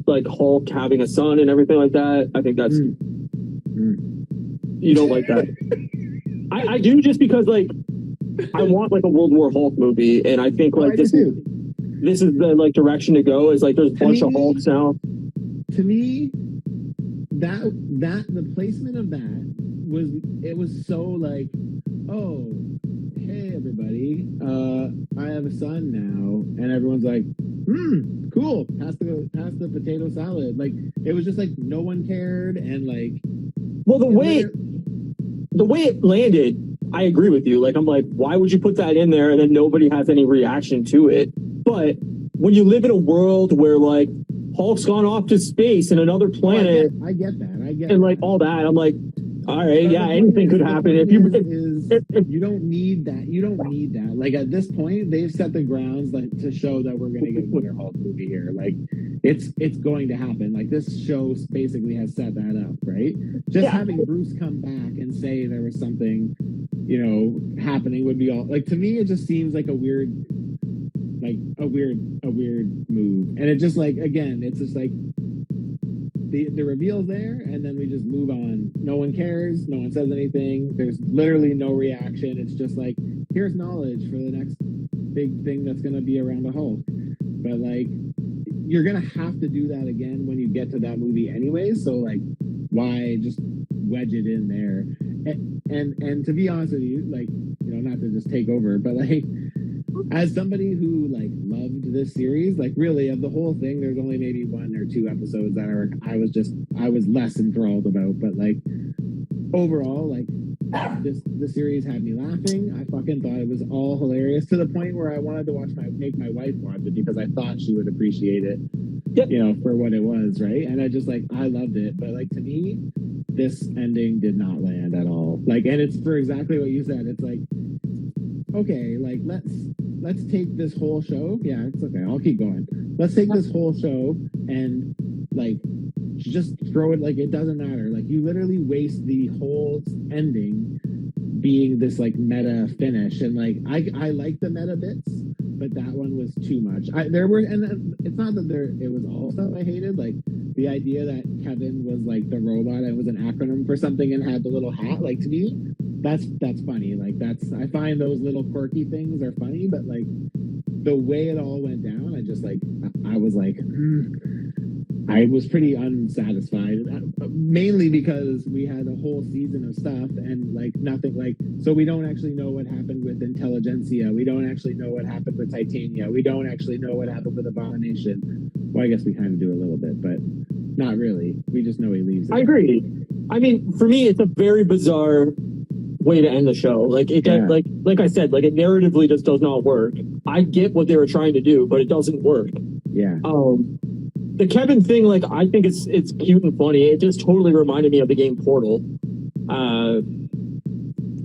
like Hulk having a son and everything like that. I think that's you don't like that. I do, just because like I want like a World War Hulk movie, and I think like this is the like direction to go. Is like there's a bunch of Hulks now. To me, that the placement of that was so like, oh, hey everybody, I have a son now, and everyone's like, cool, pass the potato salad. Like it was just like no one cared, and like, well, the way it landed, I agree with you. Like I'm like, why would you put that in there and then nobody has any reaction to it? But when you live in a world where like Hulk's gone off to space in another planet, I get that, and like all that, I'm like, all right, yeah, anything could happen. If you don't need that. Like at this point, they've set the grounds like to show that we're going to get another Hulk movie here. Like it's going to happen. Like this show basically has set that up, right? Just having Bruce come back and say there was something, happening would be all like, to me, it just seems like a weird move. And it just like, again, it's just like the reveal's there, and then we just move on. No one cares. No one says anything. There's literally no reaction. It's just like, here's knowledge for the next big thing that's going to be around the Hulk. But like, you're going to have to do that again when you get to that movie anyway. So like, why just wedge it in there? And to be honest with you, like, not to just take over, but like, as somebody who like loved this series, like really of the whole thing, there's only maybe 1 or 2 episodes that I was less enthralled about. But like overall, like the series had me laughing. I fucking thought it was all hilarious to the point where I wanted to make my wife watch it because I thought she would appreciate it, for what it was, right? And I loved it. But like to me, this ending did not land at all. Like, and it's for exactly what you said. It's like, okay, like let's take this whole show. Yeah, it's okay. I'll keep going. Let's take this whole show and like just throw it, like it doesn't matter. Like you literally waste the whole ending being this like meta finish. And like I like the meta bits, but that one was too much. It's not that it was all stuff I hated. Like the idea that Kevin was like the robot and it was an acronym for something and had the little hat. Like to me, that's funny. Like I find those little quirky things are funny, but like the way it all went down, I was like, I was pretty unsatisfied, mainly because we had a whole season of stuff and like nothing, like, so we don't actually know what happened with Intelligentsia. We don't actually know what happened with Titania. We don't actually know what happened with Abomination. Well, I guess we kind of do a little bit, but not really. We just know he leaves. I agree. I mean, for me, it's a very bizarre way to end the show. Like it, like I said, like it narratively just does not work. I get what they were trying to do, but it doesn't work. Yeah. The Kevin thing, like I think it's cute and funny. It just totally reminded me of the game Portal.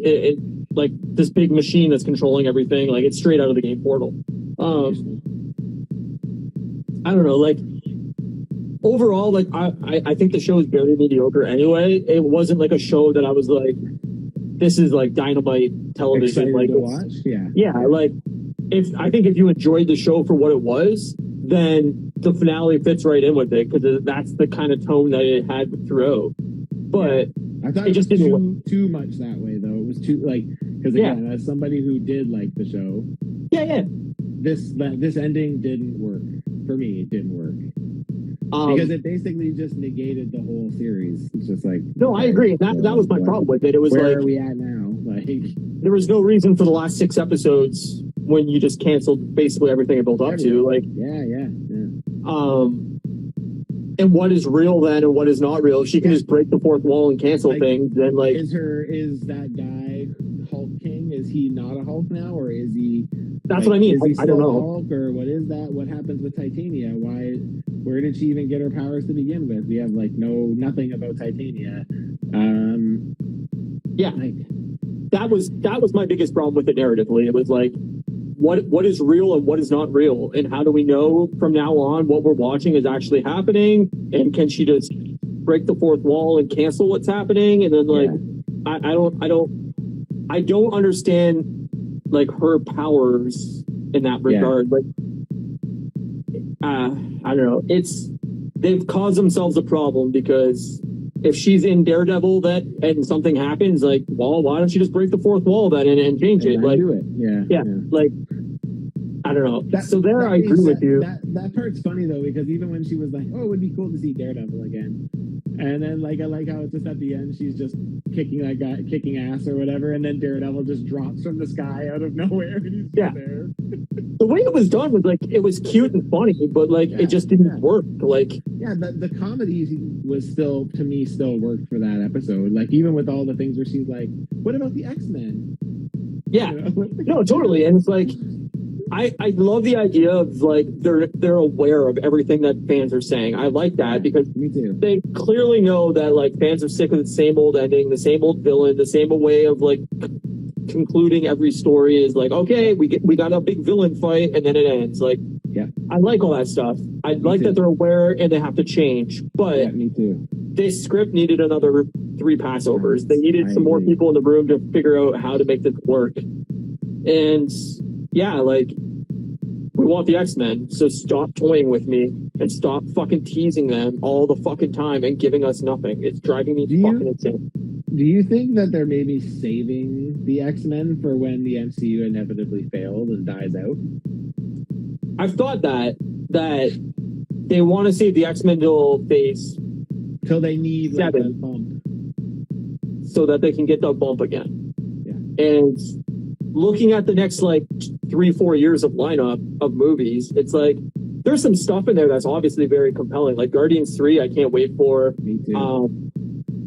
It like this big machine that's controlling everything. Like it's straight out of the game Portal. I don't know. Like overall, like I think the show is very mediocre anyway. It wasn't like a show that I was like, this is like dynamite television. Excited like to watch. Yeah. Like I think if you enjoyed the show for what it was, then the finale fits right in with it because that's the kind of tone that it had throughout. But I thought it just didn't too much that way though. It was too like, because again, as somebody who did like the show, this ending didn't work for me. It didn't work because it basically just negated the whole series. It's just like, no, I agree. That was my problem with it. It was where like, are we at now? Like there was no reason for the last 6 episodes when you just canceled basically everything it built up to. Like and what is real then and what is not real? If she can just break the fourth wall and cancel things, then like is that guy Hulk King? Is he not a Hulk now, or is he? That's what I mean. Is he I don't know. Hulk, or what is that? What happens with Titania? Where did she even get her powers to begin with? We have like nothing about Titania. That was my biggest problem with it narratively. It was like, what is real and what is not real, and how do we know from now on what we're watching is actually happening? And can she just break the fourth wall and cancel what's happening? And then like, I don't understand like her powers in that regard. Like, I don't know. They've caused themselves a problem because if she's in Daredevil and something happens, like, well, why don't you just break the fourth wall then and change it? Like, do it. Yeah. Like, I don't know. I agree with you. That part's funny though, because even when she was like, "Oh, it would be cool to see Daredevil again," and then like I like how it's just at the end she's just kicking ass or whatever, and then Daredevil just drops from the sky out of nowhere and he's just there. The way it was done was like it was cute and funny, but like it just didn't work. Like the comedy was still worked for that episode. Like even with all the things where she's like, "What about the X-Men?" Yeah, no, totally, and it's like. I love the idea of like they're aware of everything that fans are saying. I like that because they clearly know that like fans are sick of the same old ending, the same old villain, the same way of like concluding every story is like, okay, we got a big villain fight and then it ends. Like, I like all that stuff. I like that they're aware and they have to change. But me too. This script needed another 3 passovers. They needed some more people in the room to figure out how to make this work. And like, we want the X-Men, so stop toying with me and stop fucking teasing them all the fucking time and giving us nothing. It's driving me fucking insane. Do you think that they're maybe saving the X-Men for when the MCU inevitably failed and dies out? I've thought that they want to save the X-Men till phase... Till they need 7. Like, a bump. So that they can get the bump again. Yeah. And... looking at the next like 3-4 years of lineup of movies, it's like there's some stuff in there that's obviously very compelling. Like Guardians 3, I can't wait for. Me too.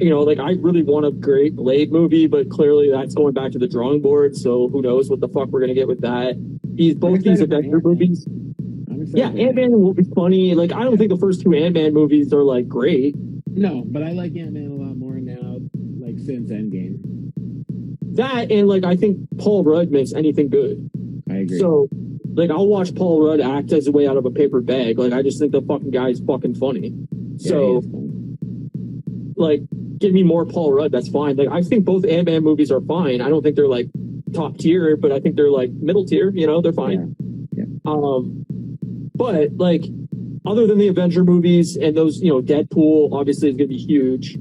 Like I really want a great Blade movie, but clearly that's going back to the drawing board. So who knows what the fuck we're gonna get with that? Both these Avenger movies. Yeah, Ant-Man will be funny. Like I don't think the first 2 Ant-Man movies are like great. No, but I like Ant-Man a lot more now, like since Endgame. That and like I think Paul Rudd makes anything good. I agree. So like I'll watch Paul Rudd act as a way out of a paper bag. Like I just think the fucking guy is fucking funny. So like give me more Paul Rudd, that's fine. Like I think both Ant-Man movies are fine. I don't think they're like top tier, but I think they're like middle tier, they're fine. Yeah. But like other than the Avenger movies and those, Deadpool obviously is gonna be huge.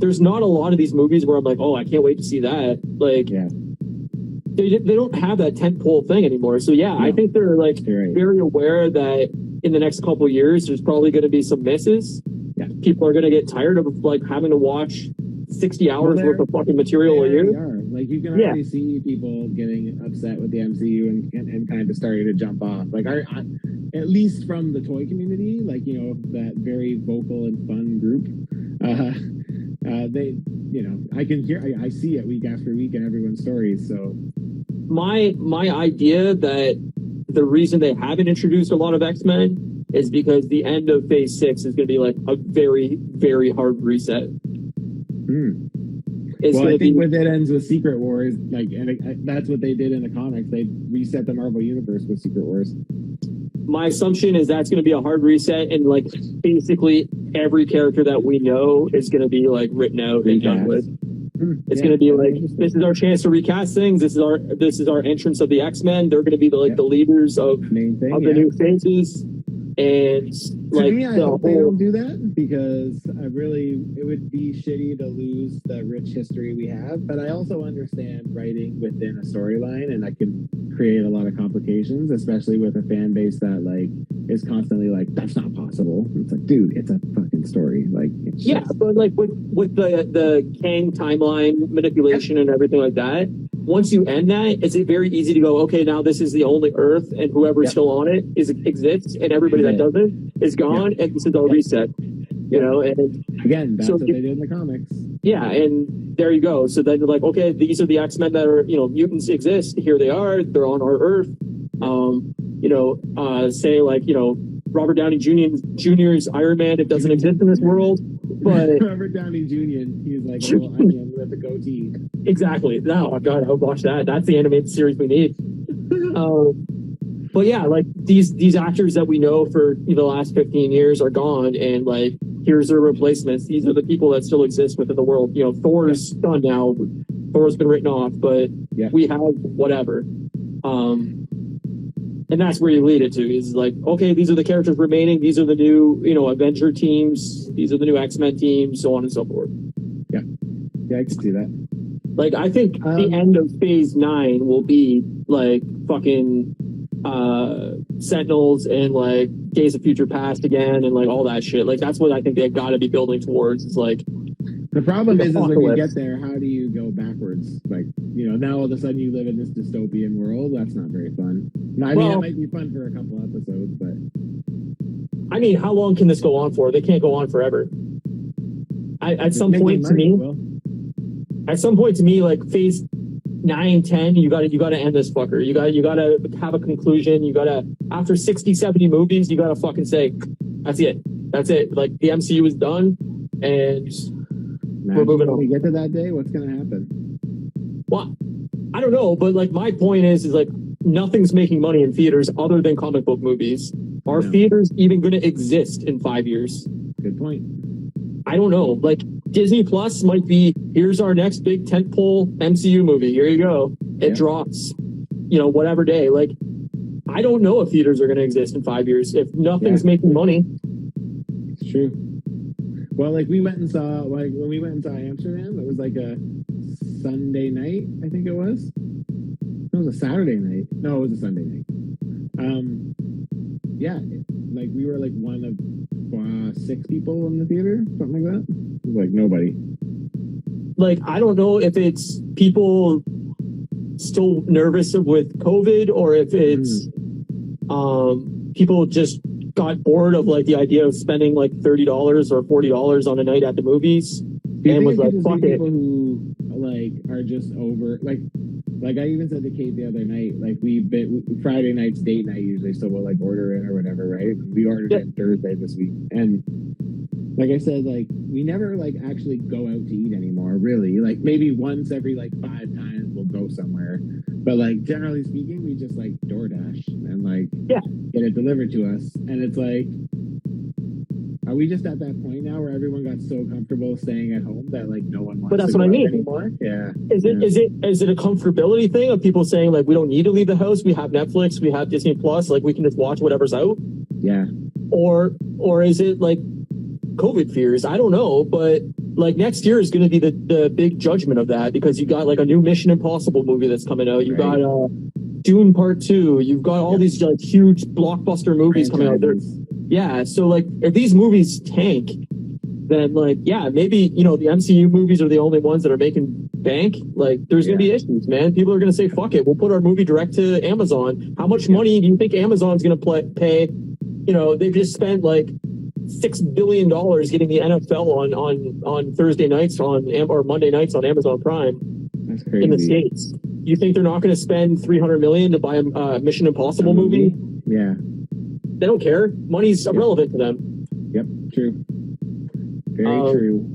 There's not a lot of these movies where I'm like, oh, I can't wait to see that. Like, they don't have that tentpole thing anymore. So I think they're like very aware that in the next couple of years, there's probably going to be some misses. Yeah. People are going to get tired of like having to watch 60 hours worth of fucking material a year. Like you can already see people getting upset with the MCU and kind of starting to jump off. Like at least from the toy community, like, that very vocal and fun group. I see it week after week in everyone's stories. So my idea that the reason they haven't introduced a lot of X-Men is because the end of phase 6 is going to be like a very, very hard reset. I think when it ends with Secret Wars, that's what they did in the comics. They reset the Marvel Universe with Secret Wars. My assumption is that's going to be a hard reset, and like basically every character that we know is going to be like written out and done with. It's going to be like, this is our chance to recast things. This is our entrance of the X-Men. They're going to be the leaders of the new phases. And to me, I hope they don't do that, because it would be shitty to lose the rich history we have. But I also understand writing within a storyline, and that can create a lot of complications, especially with a fan base that like is constantly like, that's not possible. It's like, dude, it's a fucking story. Like, but like with the Kang timeline manipulation and everything like that, once you end that, it's very easy to go, okay, now this is the only Earth, and whoever's still on it exists, and everybody that doesn't is gone, and this is all reset. And again, that's what they did in the comics. Yeah, and there you go. So then you're like, okay, these are the X-Men that are, mutants exist. Here they are. They're on our Earth. Say like, Robert Downey Jr.'s Iron Man, it doesn't exist in this world. But Robert Downey Jr., he's like a little onion with a goatee. Exactly. No, God, I would watch that. That's the animated series we need. But yeah, like these actors that we know for the last 15 years are gone, and like here's their replacements. These are the people that still exist within the world. Thor's done now. Thor's been written off, but we have whatever. And that's where you lead it to. Is like, okay, these are the characters remaining. These are the new, Avenger teams. These are the new X-Men teams, so on and so forth. Yeah, I can see that. Like, I think the end of Phase 9 will be like fucking Sentinels and like Days of Future Past again, and like all that shit. Like, that's what I think they've got to be building towards. It's like, the problem is when you get there, how do you go backwards? Like, now all of a sudden you live in this dystopian world. That's not very fun. I mean, it might be fun for a couple episodes, but I mean, how long can this go on for? They can't go on forever. At some point to me, like Phase 9, 10, you gotta end this fucker. You gotta have a conclusion. You gotta, after 60, 70 movies, you gotta fucking say, that's it. Like, the MCU is done, and we're moving on. When we get to that day, what's gonna happen? Well, I don't know, but like, my point is like, nothing's making money in theaters other than comic book movies. Are theaters even going to exist in 5 years? Good point. I don't know. Like, Disney Plus might be, here's our next big tentpole MCU movie. Here you go. It drops, whatever day. Like, I don't know if theaters are going to exist in 5 years if nothing's making money. It's true. Well, like, when we went and saw Amsterdam, it was like a Sunday night, I think it was. It was a Saturday night. No, it was a Sunday night. Like, we were like one of 6 people in the theater, something like that. It was like nobody. Like, I don't know if it's people still nervous with COVID, or if it's people just got bored of like the idea of spending like $30 or $40 on a night at the movies, and was like, fuck it. People who like are just over, like I even said to Kate the other night, like, Friday night's date night usually, so we'll like order in or whatever, right? We ordered it Thursday this week, and like I said, like, we never like actually go out to eat anymore, really. Like, maybe once every like 5 times we'll go somewhere, but like, generally speaking, we just like DoorDash and like get it delivered to us. And it's like, are we just at that point now where everyone got so comfortable staying at home that like no one wants to go out anymore? Yeah. Is it a comfortability thing of people saying like, we don't need to leave the house, we have Netflix, we have Disney Plus, like, we can just watch whatever's out? Yeah. Or is it like COVID fears? I don't know, but like, next year is going to be the big judgment of that, because you got like a new Mission Impossible movie that's coming out. You got Dune Part 2. You've got all these like huge blockbuster movies coming out there. Yeah, so like, if these movies tank, then like, maybe, the MCU movies are the only ones that are making bank. Like, there's going to be issues, man. People are going to say, fuck it, we'll put our movie direct to Amazon. How much money do you think Amazon's going to pay? They've just spent like $6 billion getting the NFL on Thursday nights or Monday nights on Amazon Prime. That's crazy. In the States. You think they're not going to spend $300 million to buy a Mission Impossible movie? Yeah. They don't care. Money's irrelevant to them. Yep, true. Very true.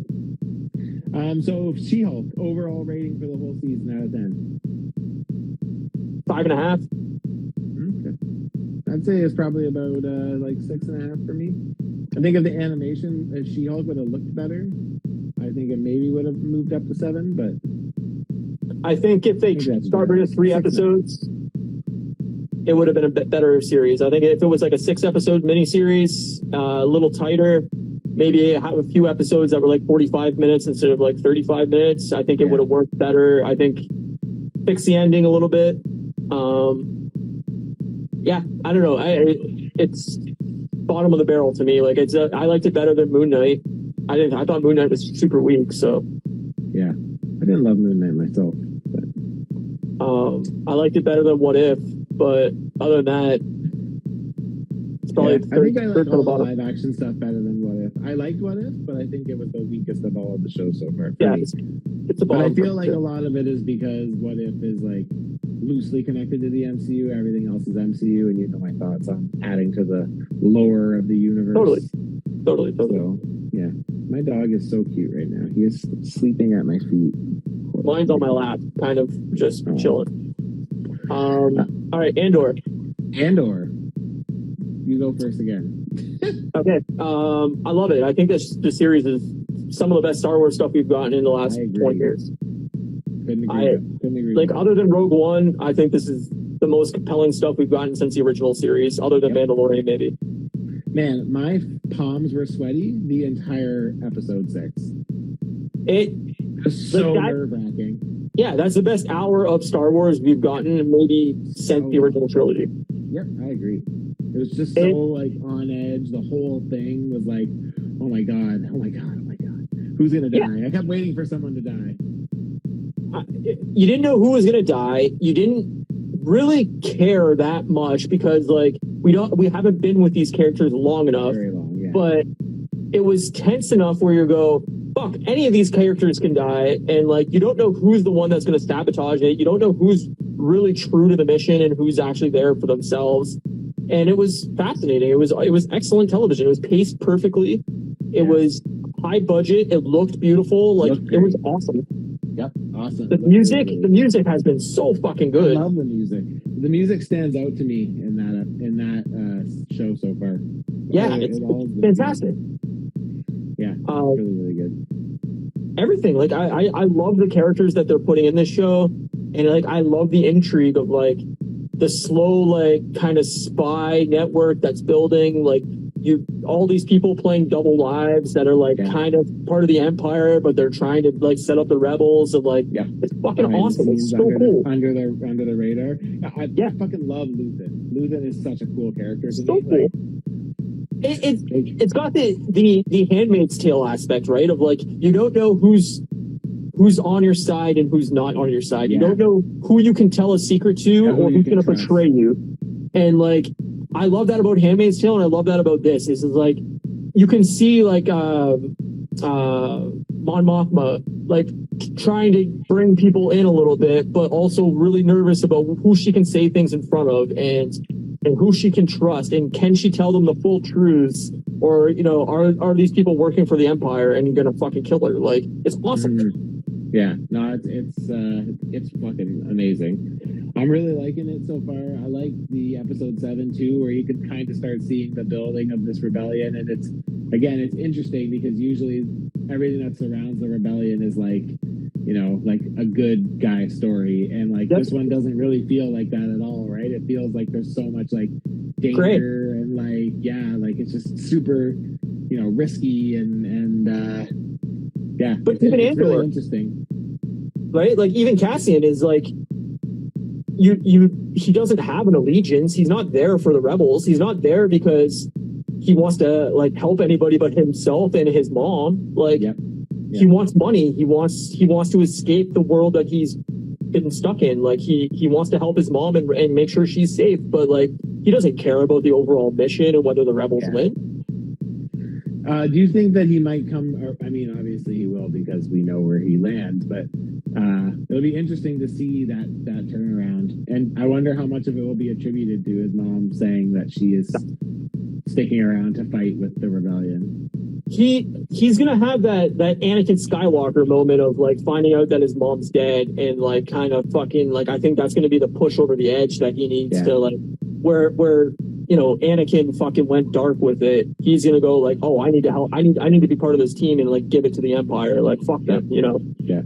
So She-Hulk, overall rating for the whole season out of 10? 5.5. Okay. I'd say it's probably about like 6.5 for me. I think if the animation of She-Hulk would have looked better, I think it maybe would have moved up to 7, but I think if they started with 3 episodes, it would have been a bit better series. I think if it was like a 6-episode miniseries, a little tighter, maybe have a few episodes that were like 45 minutes instead of like 35 minutes, I think it would have worked better. I think fix the ending a little bit. I don't know. It's bottom of the barrel to me. Like, I liked it better than Moon Knight. I thought Moon Knight was super weak. So yeah, I didn't love Moon Knight myself. But I liked it better than What If. But other than that, it's probably I think I like all the live action stuff better than What If. I liked What If, but I think it was the weakest of all of the shows so far. Yeah, it's a but I feel like a lot of it is because What If is like loosely connected to the MCU. Everything else is MCU, and my thoughts on adding to the lore of the universe. Totally. So yeah, my dog is so cute right now. He is sleeping at my feet. Mine's on my lap, kind of just chilling. All right, Andor. You go first again. Okay. I love it. I think this series is some of the best Star Wars stuff we've gotten in the last 20 years. Couldn't agree. Like, other than Rogue One, I think this is the most compelling stuff we've gotten since the original series, other than Mandalorian, maybe. Man, my palms were sweaty the entire episode 6. It was so nerve-wracking. Yeah, that's the best hour of Star Wars we've gotten maybe since the original trilogy. Yep, I agree. It was just so like on edge. The whole thing was like, oh my god, oh my god, oh my god. Who's gonna die? I kept waiting for someone to die. You didn't know who was gonna die. You didn't really care that much because like we haven't been with these characters long enough. Very long, yeah. But it was tense enough where you go, fuck, any of these characters can die, and like you don't know who's the one that's gonna sabotage it. You don't know who's really true to the mission and who's actually there for themselves. And it was fascinating. It was excellent television. It was paced perfectly. It was high budget. It looked beautiful. Like it was awesome. Yep, awesome. The music has been so fucking good. I love the music. The music stands out to me in that show so far. Yeah, it's fantastic. Yeah, really, really good. Everything. Like I love the characters that they're putting in this show, and like I love the intrigue of like the slow like kind of spy network that's building. Like all these people playing double lives that are like kind of part of the Empire, but they're trying to like set up the rebels, and like it's fucking awesome. It's so cool. Under the radar. I fucking love Luthen. Luthen is such a cool character. So cool. It's got the Handmaid's Tale aspect, right? Of like you don't know who's on your side and who's not on your side. You don't know who you can tell a secret to or who's going to betray you. And like, I love that about Handmaid's Tale, and I love that about this. Is like, you can see like Mon Mothma like trying to bring people in a little bit, but also really nervous about who she can say things in front of and who she can trust, and can she tell them the full truths, or are these people working for the Empire and you're gonna fucking kill her? Like, it's awesome. Yeah, no, it's fucking amazing. I'm really liking it so far. I like the episode 7 too, where you can kind of start seeing the building of this rebellion, and it's interesting because usually everything that surrounds the rebellion is like, like a good guy story, and like this one doesn't really feel like that at all, right? It feels like there's so much like danger and like like it's just super, risky and but even Andor, really interesting, right? Like even Cassian is like, he doesn't have an allegiance. He's not there for the rebels. He's not there because he wants to like help anybody but himself and his mom. Like he wants money. He wants to escape the world that he's been stuck in. Like he wants to help his mom and make sure she's safe. But like he doesn't care about the overall mission and whether the rebels win. Do you think that he might come? I mean, obviously he will because we know where he lands. But it'll be interesting to see that turnaround, and I wonder how much of it will be attributed to his mom saying that she is sticking around to fight with the rebellion. He's gonna have that Anakin Skywalker moment of like finding out that his mom's dead and like kind of fucking like, I think that's gonna be the push over the edge that he needs to like where Anakin fucking went dark with it. He's gonna go like, oh, I need to help. I need to be part of this team and like give it to the Empire. Like fuck them, Yeah.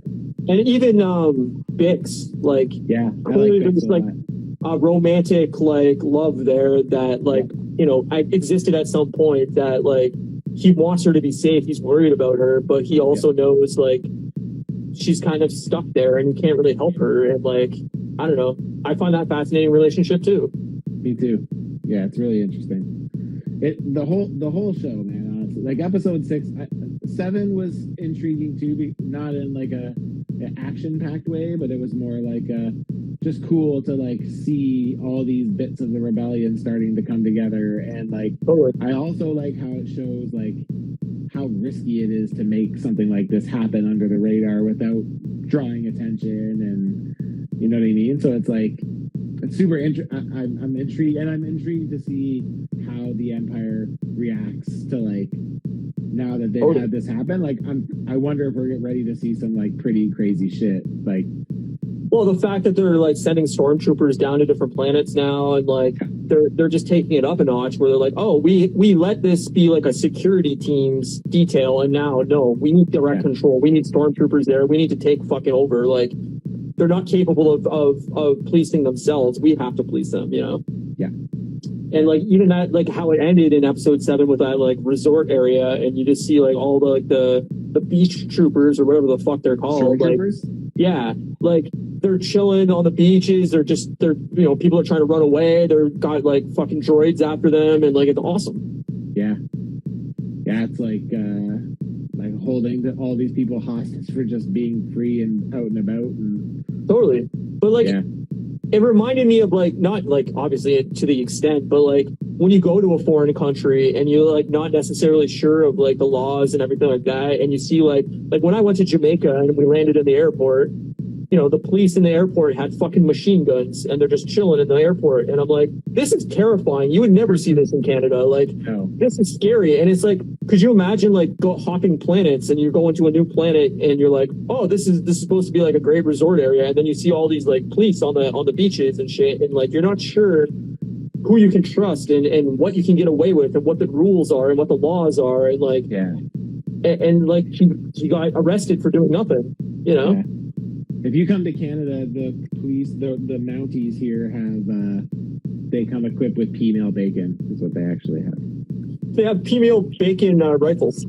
And even Bix, like clearly there was like a romantic like love there that like existed at some point, that like he wants her to be safe. He's worried about her, but he also knows like she's kind of stuck there and he can't really help her. And like, I don't know. I find that fascinating relationship too. Me too. Yeah, it's really interesting. The whole show, man. Honestly, like episode 7 was intriguing too, not in like an action-packed way, but it was more like just cool to like see all these bits of the rebellion starting to come together, and like I also like how it shows like how risky it is to make something like this happen under the radar without drawing attention, and you know what I mean. So it's like it's super I'm intrigued, and I'm intrigued to see how the Empire reacts to like now that they've had this happen. Like I wonder if we're getting ready to see some like pretty crazy shit. Like, well, the fact that they're like sending stormtroopers down to different planets now, and like they're just taking it up a notch, where they're like, oh, we let this be like a security team's detail, and now no, we need direct control. We need stormtroopers there. We need to take fucking over. Like they're not capable of policing themselves. We have to police them, you know? Yeah. And like even that, like how it ended in episode 7 with that like resort area, and you just see like all the like the beach troopers or whatever the fuck they're called. Like, yeah, like they're chilling on the beaches. They're you know, people are trying to run away. They're got like fucking droids after them, and like it's awesome. Yeah. Yeah, it's like holding all these people hostage for just being free and out and about. And totally. But like, it reminded me of like, not like obviously to the extent, but like when you go to a foreign country and you're like not necessarily sure of like the laws and everything like that, and you see like when I went to Jamaica and we landed in the airport, you know, the police in the airport had fucking machine guns and they're just chilling in the airport. And I'm like, this is terrifying. You would never see this in Canada. Like, This is scary. And it's like, could you imagine like hopping planets and you're going to a new planet and you're like, oh, this is supposed to be like a great resort area. And then you see all these like police on the beaches and shit. And like, you're not sure who you can trust and what you can get away with and what the rules are and what the laws are. And like, and like he got arrested for doing nothing, you know? Yeah. If you come to Canada, the police, the Mounties here have, they come equipped with female bacon, is what they actually have. They have female bacon rifles.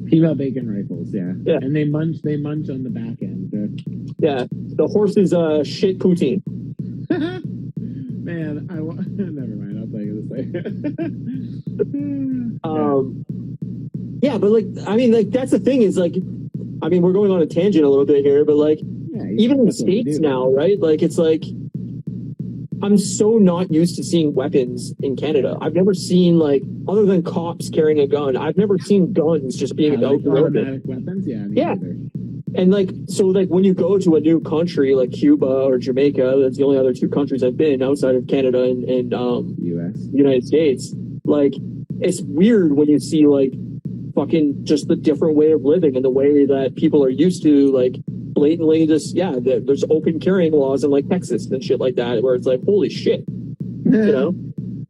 Female bacon rifles, yeah. And they munch on the back end. Yeah, the horses shit poutine. Man, never mind, I'll tell you this later. Yeah, but like, I mean, like, that's the thing is like, I mean, we're going on a tangent a little bit here, but like, even in the States now, right? Like, it's like, I'm so not used to seeing weapons in Canada. I've never seen, like, other than cops carrying a gun, I've never seen guns just being out like automatic weapons? Yeah. And like, so like when you go to a new country like Cuba or Jamaica, that's the only other 2 countries I've been outside of Canada and United States. Like, it's weird when you see like fucking just the different way of living and the way that people are used to like blatantly just there's open carrying laws in like Texas and shit like that where it's like holy shit, you know.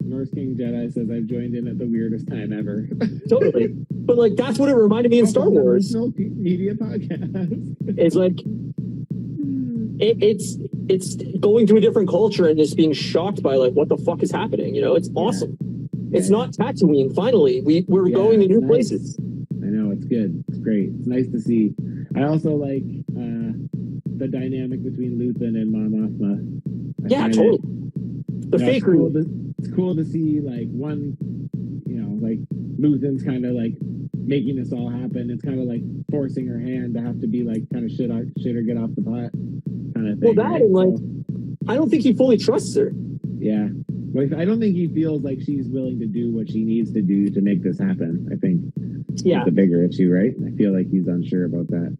North King Jedi says I've joined in at the weirdest time ever. Totally, but like that's what it reminded me in Star Wars. Media podcast. It's like it's going to a different culture and just being shocked by like what the fuck is happening. You know, it's awesome. It's not Tatooine. Finally, we're going to new places. I know, it's good. It's great. It's nice to see. I also like the dynamic between Luthen and Mon Mothma. Yeah, totally. The fakery. It's cool to see like one, you know, like Luthen's kind of like making this all happen. It's kind of like forcing her hand to have to be like kind of shit or get off the pot kind of thing. Well, that and like, I don't think he fully trusts her. Yeah. Well, I don't think he feels like she's willing to do what she needs to do to make this happen. I think that's the bigger issue, right? I feel like he's unsure about that.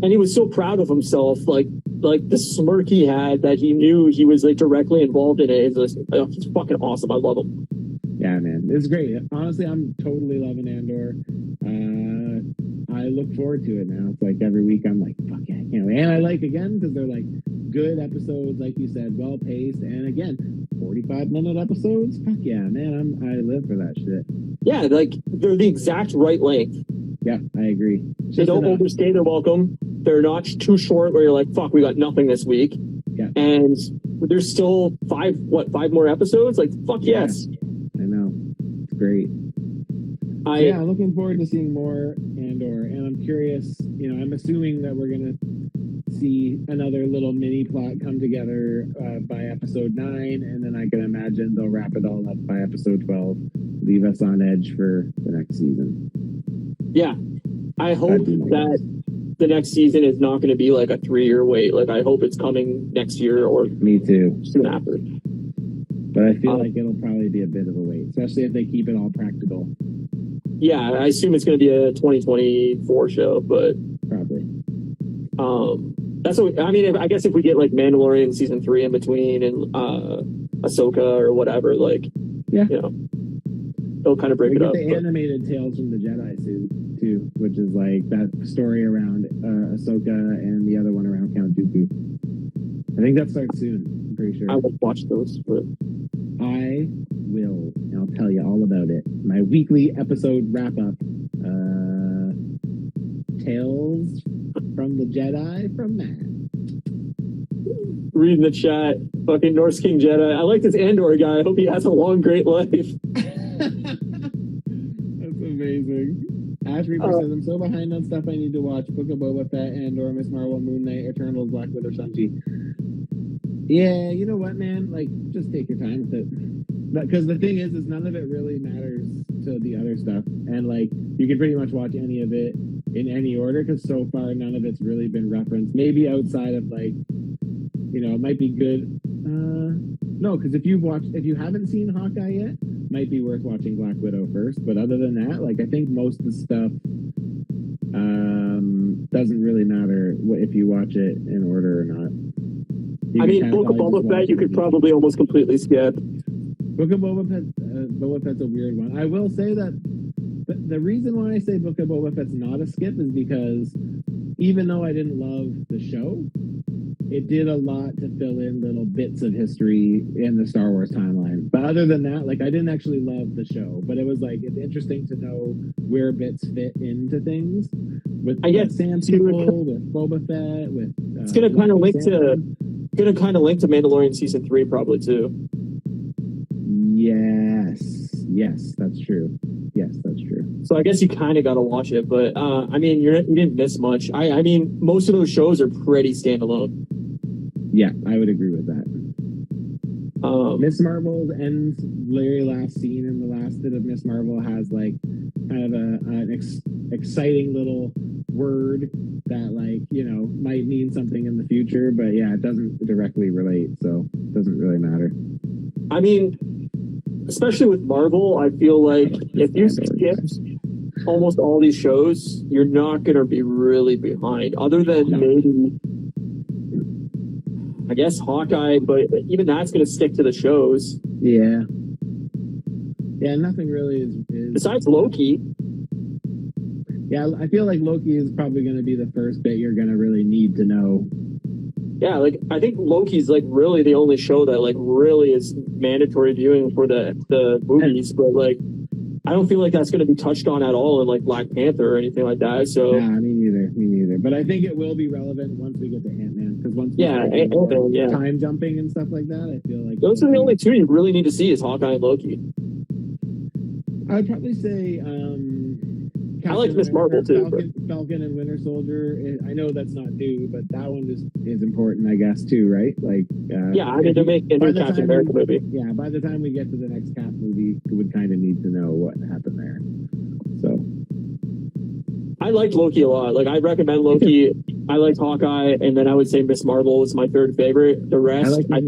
And he was so proud of himself, like the smirk he had that he knew he was like directly involved in it. It's he's fucking awesome. I love him. Yeah, man, it's great. Honestly, I'm totally loving Andor. I look forward to it now. It's like every week I'm like, fuck yeah, I can't wait. And I like again because they're like good episodes, like you said, well paced, and again, 45-minute episodes. Fuck yeah, man, I live for that shit. Yeah, like they're the exact right length. Yeah, I agree. They don't overstay their welcome. They're not too short where you're like, fuck, we got nothing this week. Yeah. And there's still 5 more episodes? Like, fuck yes. I know. It's great. I'm looking forward to seeing more Andor, and I'm curious, you know, I'm assuming that we're going to see another little mini plot come together by episode 9, and then I can imagine they'll wrap it all up by episode 12, leave us on edge for the next season. Yeah. I hope that the next season is not going to be like a 3-year wait. Like, I hope it's coming next year or me too, soon after. But I feel like it'll probably be a bit of a wait, especially if they keep it all practical. Yeah, I assume it's going to be a 2024 show, but probably. That's what I mean. I guess if we get like Mandalorian season 3 in between and Ahsoka or whatever, like, you know, they'll kind of break it up. The animated Tales from the Jedi too, which is like that story around Ahsoka and the other one around Count Dooku. I think that starts soon. I'm pretty sure. I will watch those. But I will. And I'll tell you all about it. My weekly episode wrap up. Tales from the Jedi from Matt. reading the chat. Fucking Norse King Jedi. I like this Andor guy. I hope he has a long, great life. That's amazing. Ash Reaper says, I'm so behind on stuff I need to watch. Book of Boba Fett, Andor, Miss Marvel, Moon Knight, Eternals, Black Widow, Shang-Chi. Yeah, you know what, man? Like, just take your time with it. Because the thing is none of it really matters to the other stuff. And, like, you can pretty much watch any of it in any order, because so far none of it's really been referenced. Maybe outside of, like, you know, it might be good. No, because if you haven't seen Hawkeye yet, might be worth watching Black Widow first. But other than that, like, I think most of the stuff doesn't really matter if you watch it in order or not. I mean, Book of Boba Fett, you could probably almost completely skip. Book of Boba Fett's a weird one. I will say that the reason why I say Book of Boba Fett's not a skip is because even though I didn't love the show, it did a lot to fill in little bits of history in the Star Wars timeline. But other than that, like, I didn't actually love the show, but it was like, it's interesting to know where bits fit into things with Sand People, with Boba Fett, with it's gonna kind of link to Mandalorian season 3 probably too. Yes, that's true. So I guess you kind of got to watch it, but I mean, you didn't miss much. I mean, most of those shows are pretty standalone. Yeah, I would agree with that. Miss Marvel's ends very last scene in the last bit of Miss Marvel has like kind of an exciting little word that, like, you know, might mean something in the future, but yeah, it doesn't directly relate, so it doesn't really matter. I mean, especially with Marvel, I feel like if you skip almost all these shows, you're not going to be really behind, other than maybe, I guess, Hawkeye, but even that's going to stick to the shows. Yeah, nothing really is... Besides Loki. Yeah, I feel like Loki is probably going to be the first bit you're going to really need to know. Yeah, like, I think Loki's, like, really the only show that, like, really is mandatory viewing for the movies, but, like, I don't feel like that's going to be touched on at all in, like, Black Panther or anything like that, so... Nah, me neither. But I think it will be relevant once we get to Ant-Man, because once we get time jumping and stuff like that, I feel like... Those are the only two you really need to see is Hawkeye and Loki. I'd probably say... I like Miss Marvel too. Falcon and Winter Soldier. I know that's not new, but that one is important, I guess, too, right? Like, yeah, I mean, they're making a new Captain America movie. Yeah, by the time we get to the next Cap movie, we would kind of need to know what happened there. So, I liked Loki a lot. Like, I recommend Loki. I liked Hawkeye, and then I would say Miss Marvel was my third favorite. The rest, I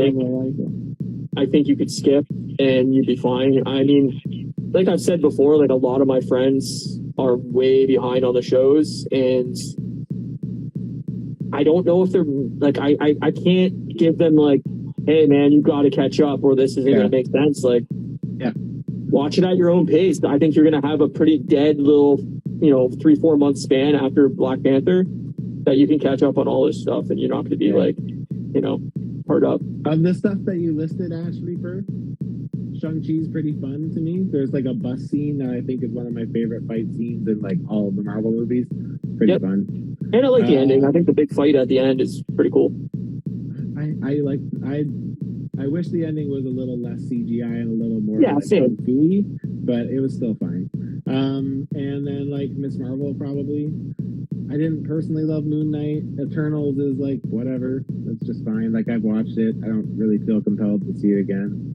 think you could skip and you'd be fine. I mean, like I've said before, like, a lot of my friends are way behind on the shows, and I don't know if they're like, I can't give them like, hey man, you got to catch up or this isn't gonna make sense. Like, watch it at your own pace. I think you're gonna have a pretty dead little, 3-4 month span after Black Panther that you can catch up on all this stuff, and you're not gonna be like, hard up. The stuff that you listed, Ash Reaper, Shang-Chi's pretty fun to me. There's like a bus scene that I think is one of my favorite fight scenes in like all of the Marvel movies. It's pretty fun. And I like the ending. I think the big fight at the end is pretty cool. I wish the ending was a little less CGI and a little more gooey, but it was still fine. And then like Miss Marvel, probably. I didn't personally love Moon Knight. Eternals is like whatever. That's just fine. Like, I've watched it. I don't really feel compelled to see it again.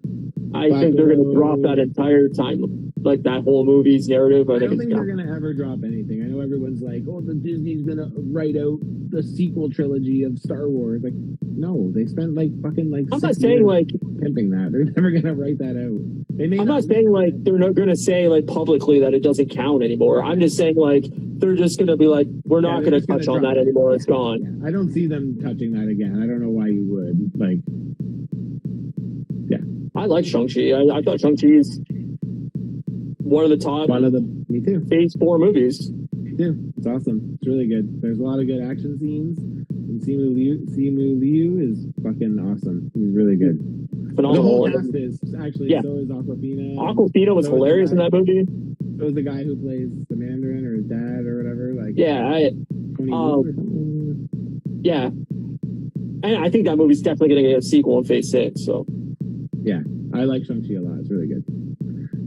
I think they're going to drop that entire time, like that whole movie's narrative. I don't think they're going to ever drop anything. I know everyone's like, oh, the Disney's going to write out the sequel trilogy of Star Wars. Like, no, they spent like fucking like. I'm not saying like pimping that. They're never going to write that out. I'm not saying like they're not going to say like publicly that it doesn't count anymore. I'm just saying like they're just going to be like, we're not going to touch on that anymore. It's gone. Yeah. I don't see them touching that again. I don't know why you would. Like, yeah. I like Shang-Chi. I thought Shang-Chi is one of the top. Me too. Phase 4 movies. Me too. It's awesome. It's really good. There's a lot of good action scenes. And Simu Liu is fucking awesome. He's really good. Phenomenal. The whole cast is actually. Yeah. So is Awkwafina. Awkwafina was hilarious in that movie. So is the guy who plays the Mandarin or his dad or whatever. Like, yeah, And I think that movie's definitely going to get a sequel in Phase 6. So yeah, I like Shang-Chi a lot. It's really good.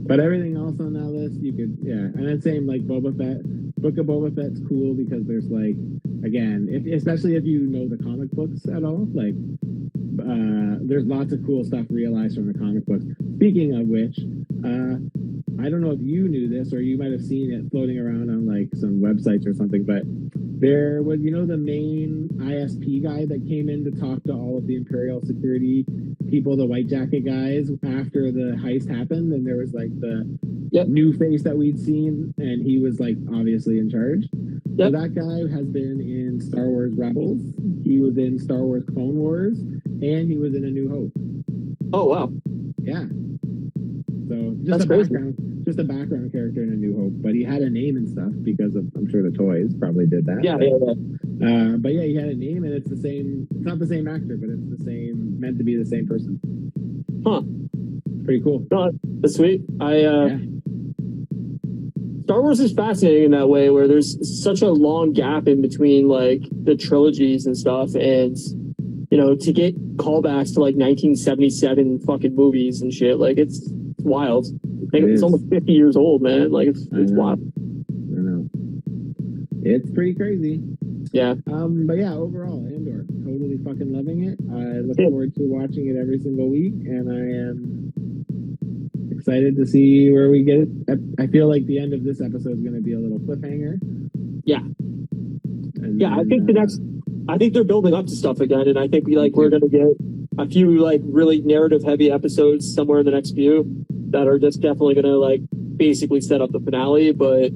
But everything else on that list, you could, and then same like Boba Fett. Book of Boba Fett's cool because there's like, again, especially if you know the comic books at all, like there's lots of cool stuff realized from the comic books. Speaking of which, I don't know if you knew this or you might have seen it floating around on like some websites or something, but there was, the main ISP guy that came in to talk to all of the Imperial security people, the white jacket guys, after the heist happened, and there was like the new face that we'd seen, and he was like obviously in charge. So that guy has been in Star Wars Rebels, he was in Star Wars Clone Wars, and he was in A New Hope. Oh wow. Yeah. So just a background character in A New Hope, but he had a name and stuff because of, I'm sure the toys probably did that. But yeah, he had a name, and it's the same. It's not the same actor, but it's the same, meant to be the same person. Huh. Pretty cool. No, that's sweet. Star Wars is fascinating in that way, where there's such a long gap in between like the trilogies and stuff, and to get callbacks to like 1977 fucking movies and shit, like it's wild. It's almost 50 years old, man. Like it's wild. I know. It's pretty crazy. Yeah. But yeah, overall, Andor, totally fucking loving it. I look forward to watching it every single week, and I am excited to see where we get it. I feel like the end of this episode is going to be a little cliffhanger. Yeah. And then, I think they're building up to stuff again, and I think we're going to get a few like really narrative heavy episodes somewhere in the next few that are just definitely going to like basically set up the finale. But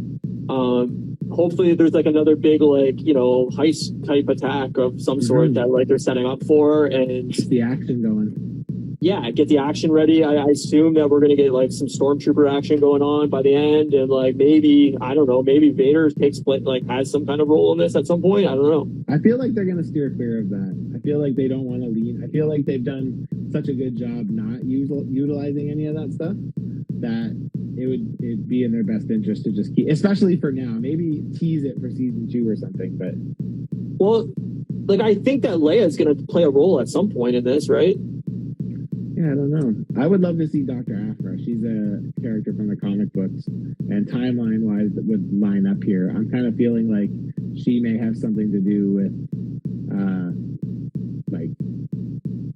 hopefully there's like another big like heist type attack of some sort that like they're setting up for, and keep the action going. Yeah, get the action ready. I assume that we're gonna get like some stormtrooper action going on by the end, and like maybe maybe Vader has some kind of role in this at some point. I don't know. I feel like they're gonna steer clear of that. I feel like they don't want to lean. I feel like they've done such a good job not utilizing any of that stuff that it'd be in their best interest to just keep, especially for now. Maybe tease it for season 2 or something. But like I think that Leia's gonna play a role at some point in this, right? Yeah, I don't know. I would love to see Dr. Aphra. She's a character from the comic books, and timeline-wise that would line up here. I'm kind of feeling like she may have something to do with, like,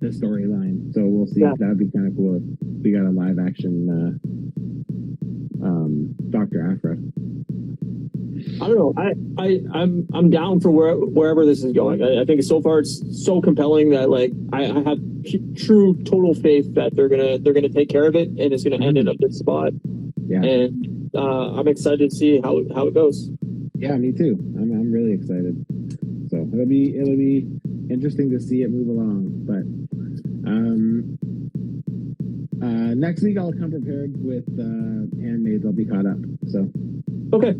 the storyline. So we'll see. Yeah. That would be kind of cool if we got a live-action Dr. Aphra. I don't know. I'm down for wherever this is going. I think so far it's so compelling that like I have true total faith that they're gonna take care of it, and it's gonna end in a good spot. Yeah. And I'm excited to see how it goes. Yeah, me too. I'm really excited. So it'll be interesting to see it move along. But next week I'll come prepared with Handmaids. I'll be caught up. So okay.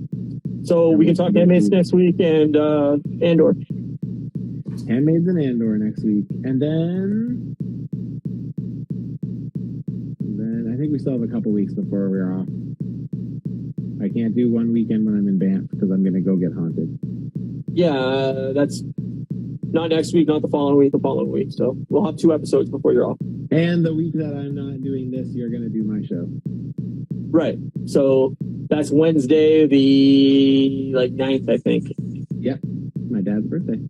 So we can talk Handmaids next week and Andor. Handmaids and Andor next week. And then I think we still have a couple weeks before we're off. I can't do one weekend when I'm in Banff because I'm going to go get haunted. Yeah, that's not next week, not the following week. So we'll have 2 episodes before you're off. And the week that I'm not doing this, you're going to do my show. Right. So that's Wednesday, the 9th, I think. Yep. My dad's birthday.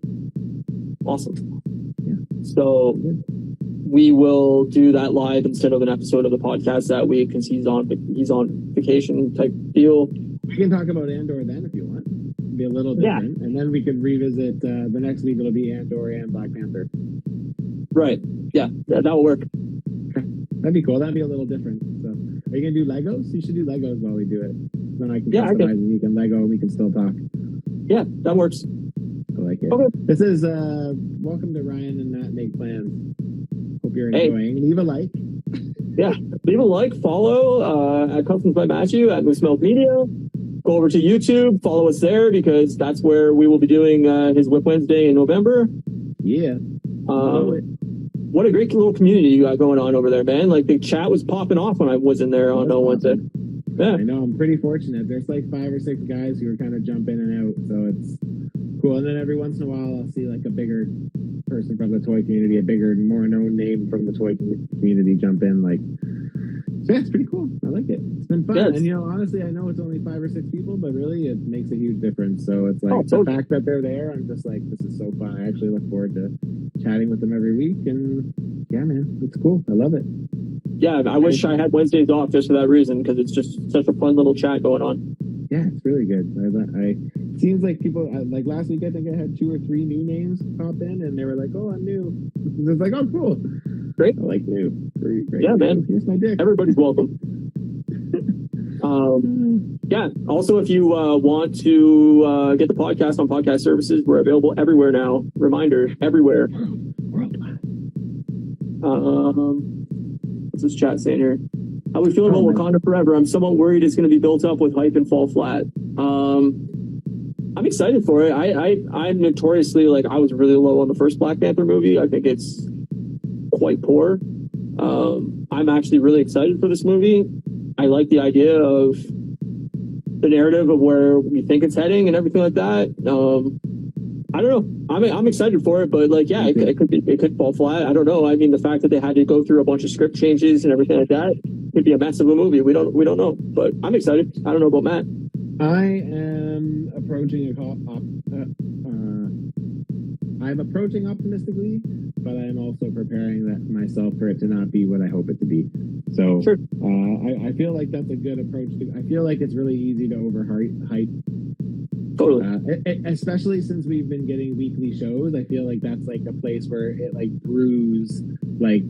Awesome. Yeah. So we will do that live instead of an episode of the podcast that week because he's on vacation type deal. We can talk about Andor then if you want. It'll be a little different. Yeah. And then we can revisit the next week. It'll be Andor and Black Panther. Right. Yeah, that will work. Okay. That'd be cool. That'd be a little different. So, are you gonna do Legos? You should do Legos while we do it. Then I can customize and you can Lego and we can still talk. Yeah, that works. I like it. Okay. This is welcome to Ryan and Matt Make Plans. Hope you're enjoying. Leave a like. Yeah, leave a like, follow at Customs by Matthew at Moose Milk Media. Go over to YouTube, follow us there because that's where we will be doing his Whip Wednesday in November. Yeah. What a great little community you got going on over there, man. Like the chat was popping off when I was in there on Wednesday. Yeah. I know, I'm pretty fortunate. There's like 5 or 6 guys who are kind of jump in and out, so it's cool. And then every once in a while I'll see like a bigger person from the toy community, a bigger, more known name from the toy community jump in. Like, so yeah, it's pretty cool. I like it. It's been fun. Yes. And, you know, honestly, I know it's only 5 or 6 people, but really it makes a huge difference. So it's like totally. the fact that they're there, I'm just like, this is so fun. I actually look forward to chatting with them every week. And yeah, man, it's cool. I love it. Yeah, I wish I had Wednesdays off just for that reason, because it's just such a fun little chat going on. Yeah, it's really good. It seems like people, like last week, I think I had 2 or 3 new names pop in, and they were like, oh, I'm new. It's like, oh, cool. Great. I like new. Great. Yeah, man. Here's my dick. Everybody's welcome. Yeah. Also, if you want to get the podcast on podcast services, we're available everywhere now. Reminder, everywhere. Worldwide. What's this chat saying here? How we feeling about Wakanda Forever? I'm somewhat worried it's going to be built up with hype and fall flat. I'm excited for it. I'm notoriously, like, I was really low on the first Black Panther movie. I think it's quite poor. I'm actually really excited for this movie. I like the idea of the narrative of where we think it's heading and everything like that. I don't know. I'm excited for it, but like, yeah, it could fall flat. I don't know. I mean, the fact that they had to go through a bunch of script changes and everything like that could be a mess of a movie. We don't know, but I'm excited. I don't know about Matt. I am approaching I'm approaching optimistically, but I'm also preparing myself for it to not be what I hope it to be. So sure. I feel like that's a good approach. I feel like it's really easy to overhype. Totally. Especially since we've been getting weekly shows, I feel like that's like a place where it like brews like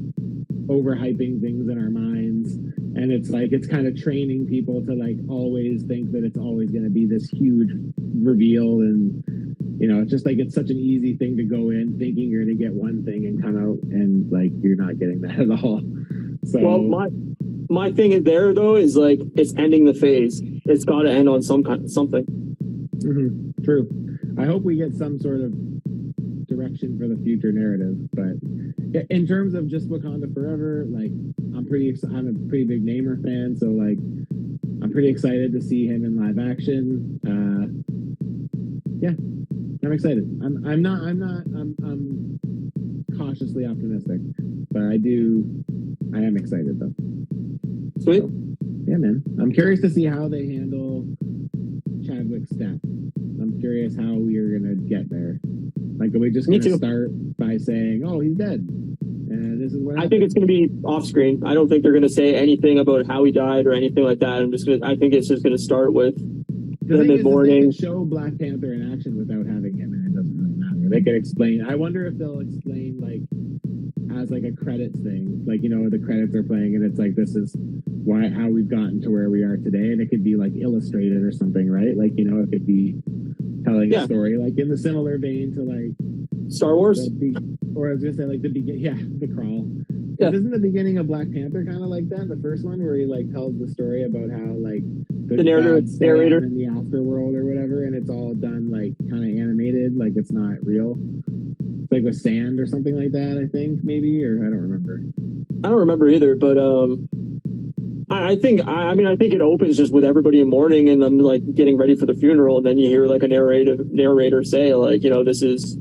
overhyping things in our minds, and it's like it's kind of training people to like always think that it's always going to be this huge reveal, and you know, it's just like it's such an easy thing to go in thinking you're going to get one thing and come out and like you're not getting that at all. So well, my thing is there though is like it's ending the phase. It's got to end on something. Mm-hmm. True. I hope we get some sort of direction for the future narrative, but in terms of just Wakanda Forever, like I'm a pretty big Namor fan, so like I'm pretty excited to see him in live action. Yeah, I'm excited. I'm cautiously optimistic, but I am excited though. Sweet. So, yeah, man. I'm curious to see how they handle Chadwick's death. I'm curious how we are gonna get there. Like, are we just gonna start by saying, "Oh, he's dead," and this is what happened? I think it's gonna be off screen. I don't think they're gonna say anything about how he died or anything like that. I think it's just gonna start with the mid-morning. They could show Black Panther in action without having him, and it doesn't really matter. They could explain. I wonder if they'll explain like as like a credits thing, like, you know, the credits are playing and it's like, this is how we've gotten to where we are today, and it could be like illustrated or something, right? Like, you know, it could be telling a story like in the similar vein to like Star Wars, or I was gonna say like the Crawl. Yeah. Isn't the beginning of Black Panther kind of like that? The first one where he like tells the story about how like the narrator in the afterworld or whatever, and it's all done like kind of animated, like it's not real. It's like with sand or something like that, I think, maybe, or I don't remember. I don't remember either, but I think it opens just with everybody in mourning and them like getting ready for the funeral, and then you hear like a narrator say like, you know, this is,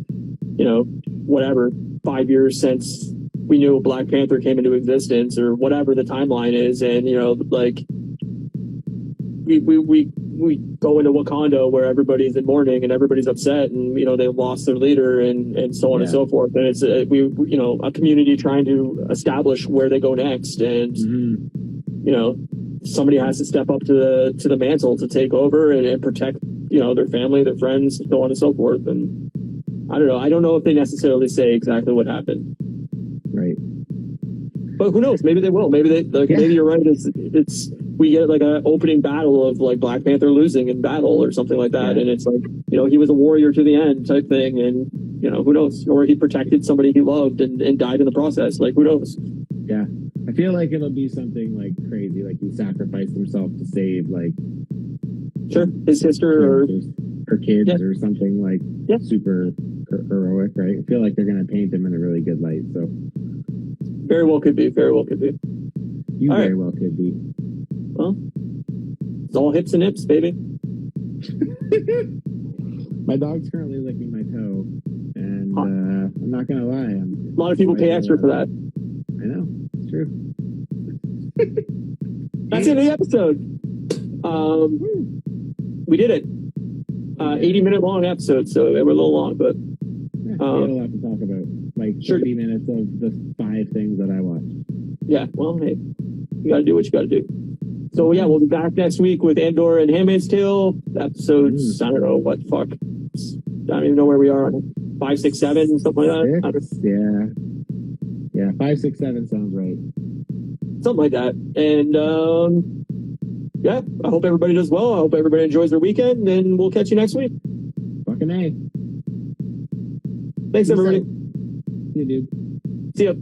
you know, whatever, 5 years since we knew Black Panther came into existence or whatever the timeline is, and you know, like we go into Wakanda where everybody's in mourning and everybody's upset, and you know, they lost their leader and so on and so forth, and it's you know, a community trying to establish where they go next, and you know, somebody has to step up to the mantle to take over and protect, you know, their family, their friends, so on and so forth. And I don't know if they necessarily say exactly what happened. Right. But who knows? Maybe they will. Maybe maybe you're right. It's we get like an opening battle of like Black Panther losing in battle or something like that, and it's like, you know, he was a warrior to the end type thing, and you know, who knows? Or he protected somebody he loved and died in the process. Like, who knows? Yeah, I feel like it'll be something like crazy, like he sacrificed himself to save like his sister or her kids or something like super heroic, right? I feel like they're gonna paint him in a really good light. So very well could be. Very well could be. You very well could be. Well, it's all hips and hips, baby. My dog's currently licking my toe, and I'm not gonna lie. A lot of people pay extra for that. I know, it's true. That's the end of the episode. We did it. 80-minute long episode, so we're a little long, but we had a lot to talk about. Like 30 minutes of the 5 things that I watched. Yeah, well, hey, you gotta do what you gotta do. So yeah, we'll be back next week with Andor and Handmaid's Tale episodes. I don't know what fuck. I don't even know where we are on 5, 6, 7, something like that. Yeah, 5, 6, 7 sounds right. Something like that. And yeah, I hope everybody does well. I hope everybody enjoys their weekend, and we'll catch you next week. Fucking A. Thanks, everybody. See you, dude. See ya.